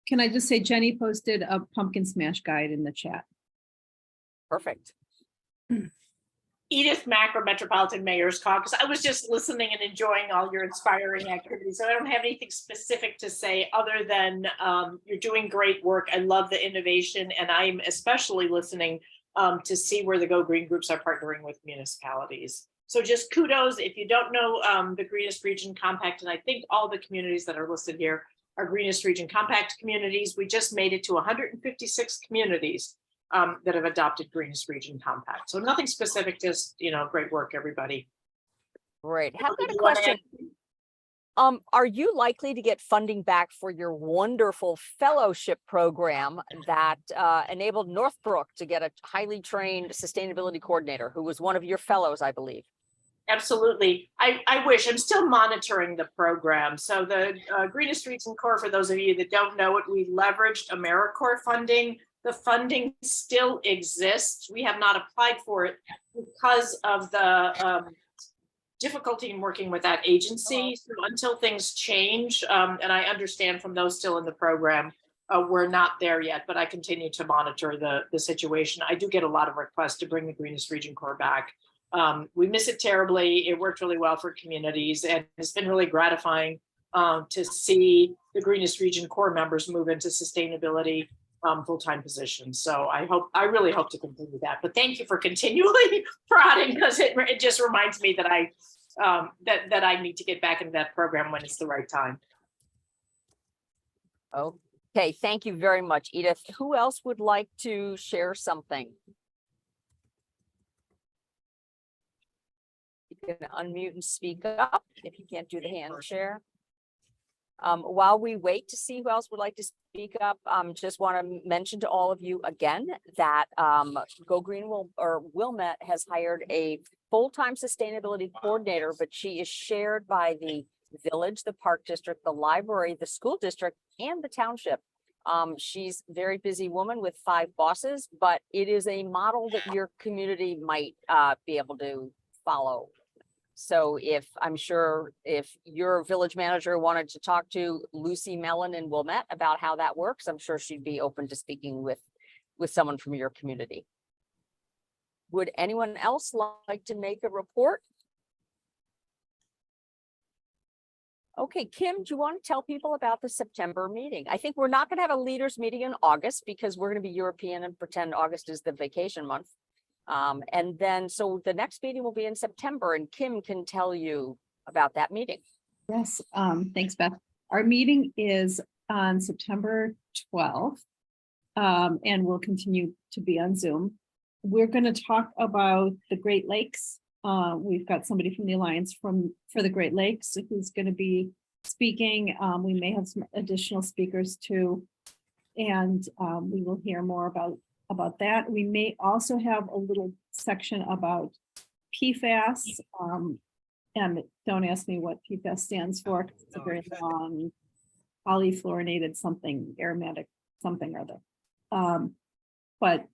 D: can I just say Jenny posted a pumpkin smash guide in the chat.
A: Perfect.
M: Edith Macra, Metropolitan Mayor's Caucus. I was just listening and enjoying all your inspiring activities. So I don't have anything specific to say other than you're doing great work. I love the innovation, and I'm especially listening to see where the Go Green groups are partnering with municipalities. So just kudos. If you don't know the Greenest Region Compact, and I think all the communities that are listed here are Greenest Region Compact communities. We just made it to 156 communities that have adopted Greenest Region Compact. So nothing specific, just, great work, everybody.
A: Great. I've got a question. Are you likely to get funding back for your wonderful fellowship program that enabled Northbrook to get a highly trained sustainability coordinator who was one of your fellows, I believe?
M: Absolutely. I wish. I'm still monitoring the program. So the Greenest Region Corps, for those of you that don't know it, we leveraged AmeriCorps funding. The funding still exists. We have not applied for it because of the difficulty in working with that agency. So until things change, and I understand from those still in the program, we're not there yet, but I continue to monitor the situation. I do get a lot of requests to bring the Greenest Region Corps back. We miss it terribly. It worked really well for communities, and it's been really gratifying to see the Greenest Region Corps members move into sustainability full-time positions. So I really hope to continue that. But thank you for continually prodding, because it just reminds me that that I need to get back into that program when it's the right time.
A: Okay, thank you very much, Edith. Who else would like to share something? You can unmute and speak up if you can't do the hand share. While we wait to see who else would like to speak up, just want to mention to all of you again that Go Green Wilmette has hired a full-time sustainability coordinator, but she is shared by the village, the park district, the library, the school district, and the township. She's a very busy woman with 5 bosses, but it is a model that your community might be able to follow. So I'm sure if your village manager wanted to talk to Lucy Mellon in Wilmette about how that works, I'm sure she'd be open to speaking with someone from your community. Would anyone else like to make a report? Okay, Kim, do you want to tell people about the September meeting? I think we're not going to have a leaders meeting in August because we're going to be European and pretend August is the vacation month. And then, so the next meeting will be in September, and Kim can tell you about that meeting.
D: Yes, thanks, Beth. Our meeting is on September 12th, and will continue to be on Zoom. We're going to talk about the Great Lakes. We've got somebody from the Alliance for the Great Lakes who's going to be speaking. We may have some additional speakers too, and we will hear more about that. We may also have a little section about PFAS, and don't ask me what PFAS stands for. It's a very long polyfluorinated something, aromatic something or other. But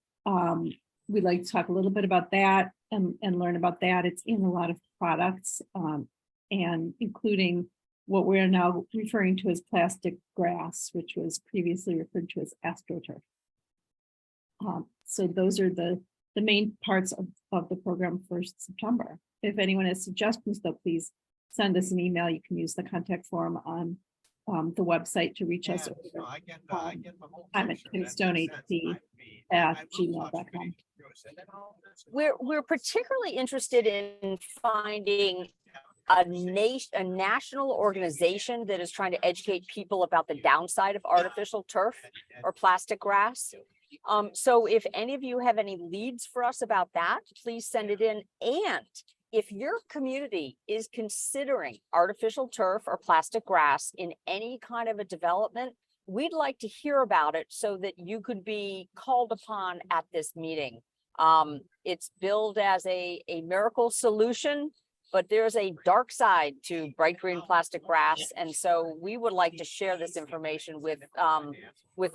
D: we'd like to talk a little bit about that and learn about that. It's in a lot of products, and including what we're now referring to as plastic grass, which was previously referred to as astroturf. So those are the main parts of the program for September. If anyone has suggestions, though, please send us an email. You can use the contact form on the website to reach us. I'm at kimstonehd@gmail.com.
A: We're particularly interested in finding a national organization that is trying to educate people about the downside of artificial turf or plastic grass. So if any of you have any leads for us about that, please send it in. And if your community is considering artificial turf or plastic grass in any kind of a development, we'd like to hear about it so that you could be called upon at this meeting. It's billed as a miracle solution, but there's a dark side to bright green plastic grass. And so we would like to share this information with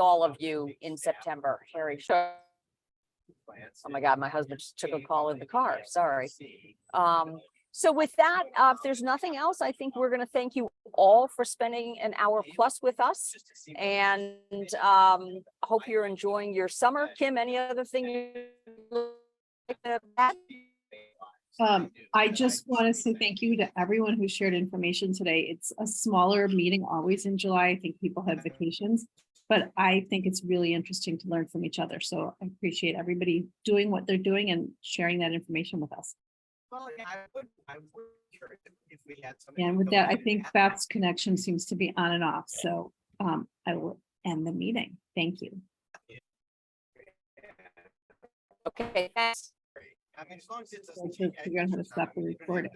A: all of you in September. Harry, sure. Oh my God, my husband just took a call in the car, sorry. So with that, if there's nothing else, I think we're gonna thank you all for spending an hour plus with us, and hope you're enjoying your summer. Kim, any other thing you'd like to add?
D: I just want to say thank you to everyone who shared information today. It's a smaller meeting always in July. I think people have vacations, but I think it's really interesting to learn from each other. So I appreciate everybody doing what they're doing and sharing that information with us. And with that, I think Beth's connection seems to be on and off. So I will end the meeting. Thank you.
A: Okay, thanks.
D: Figure out how to stop the recording.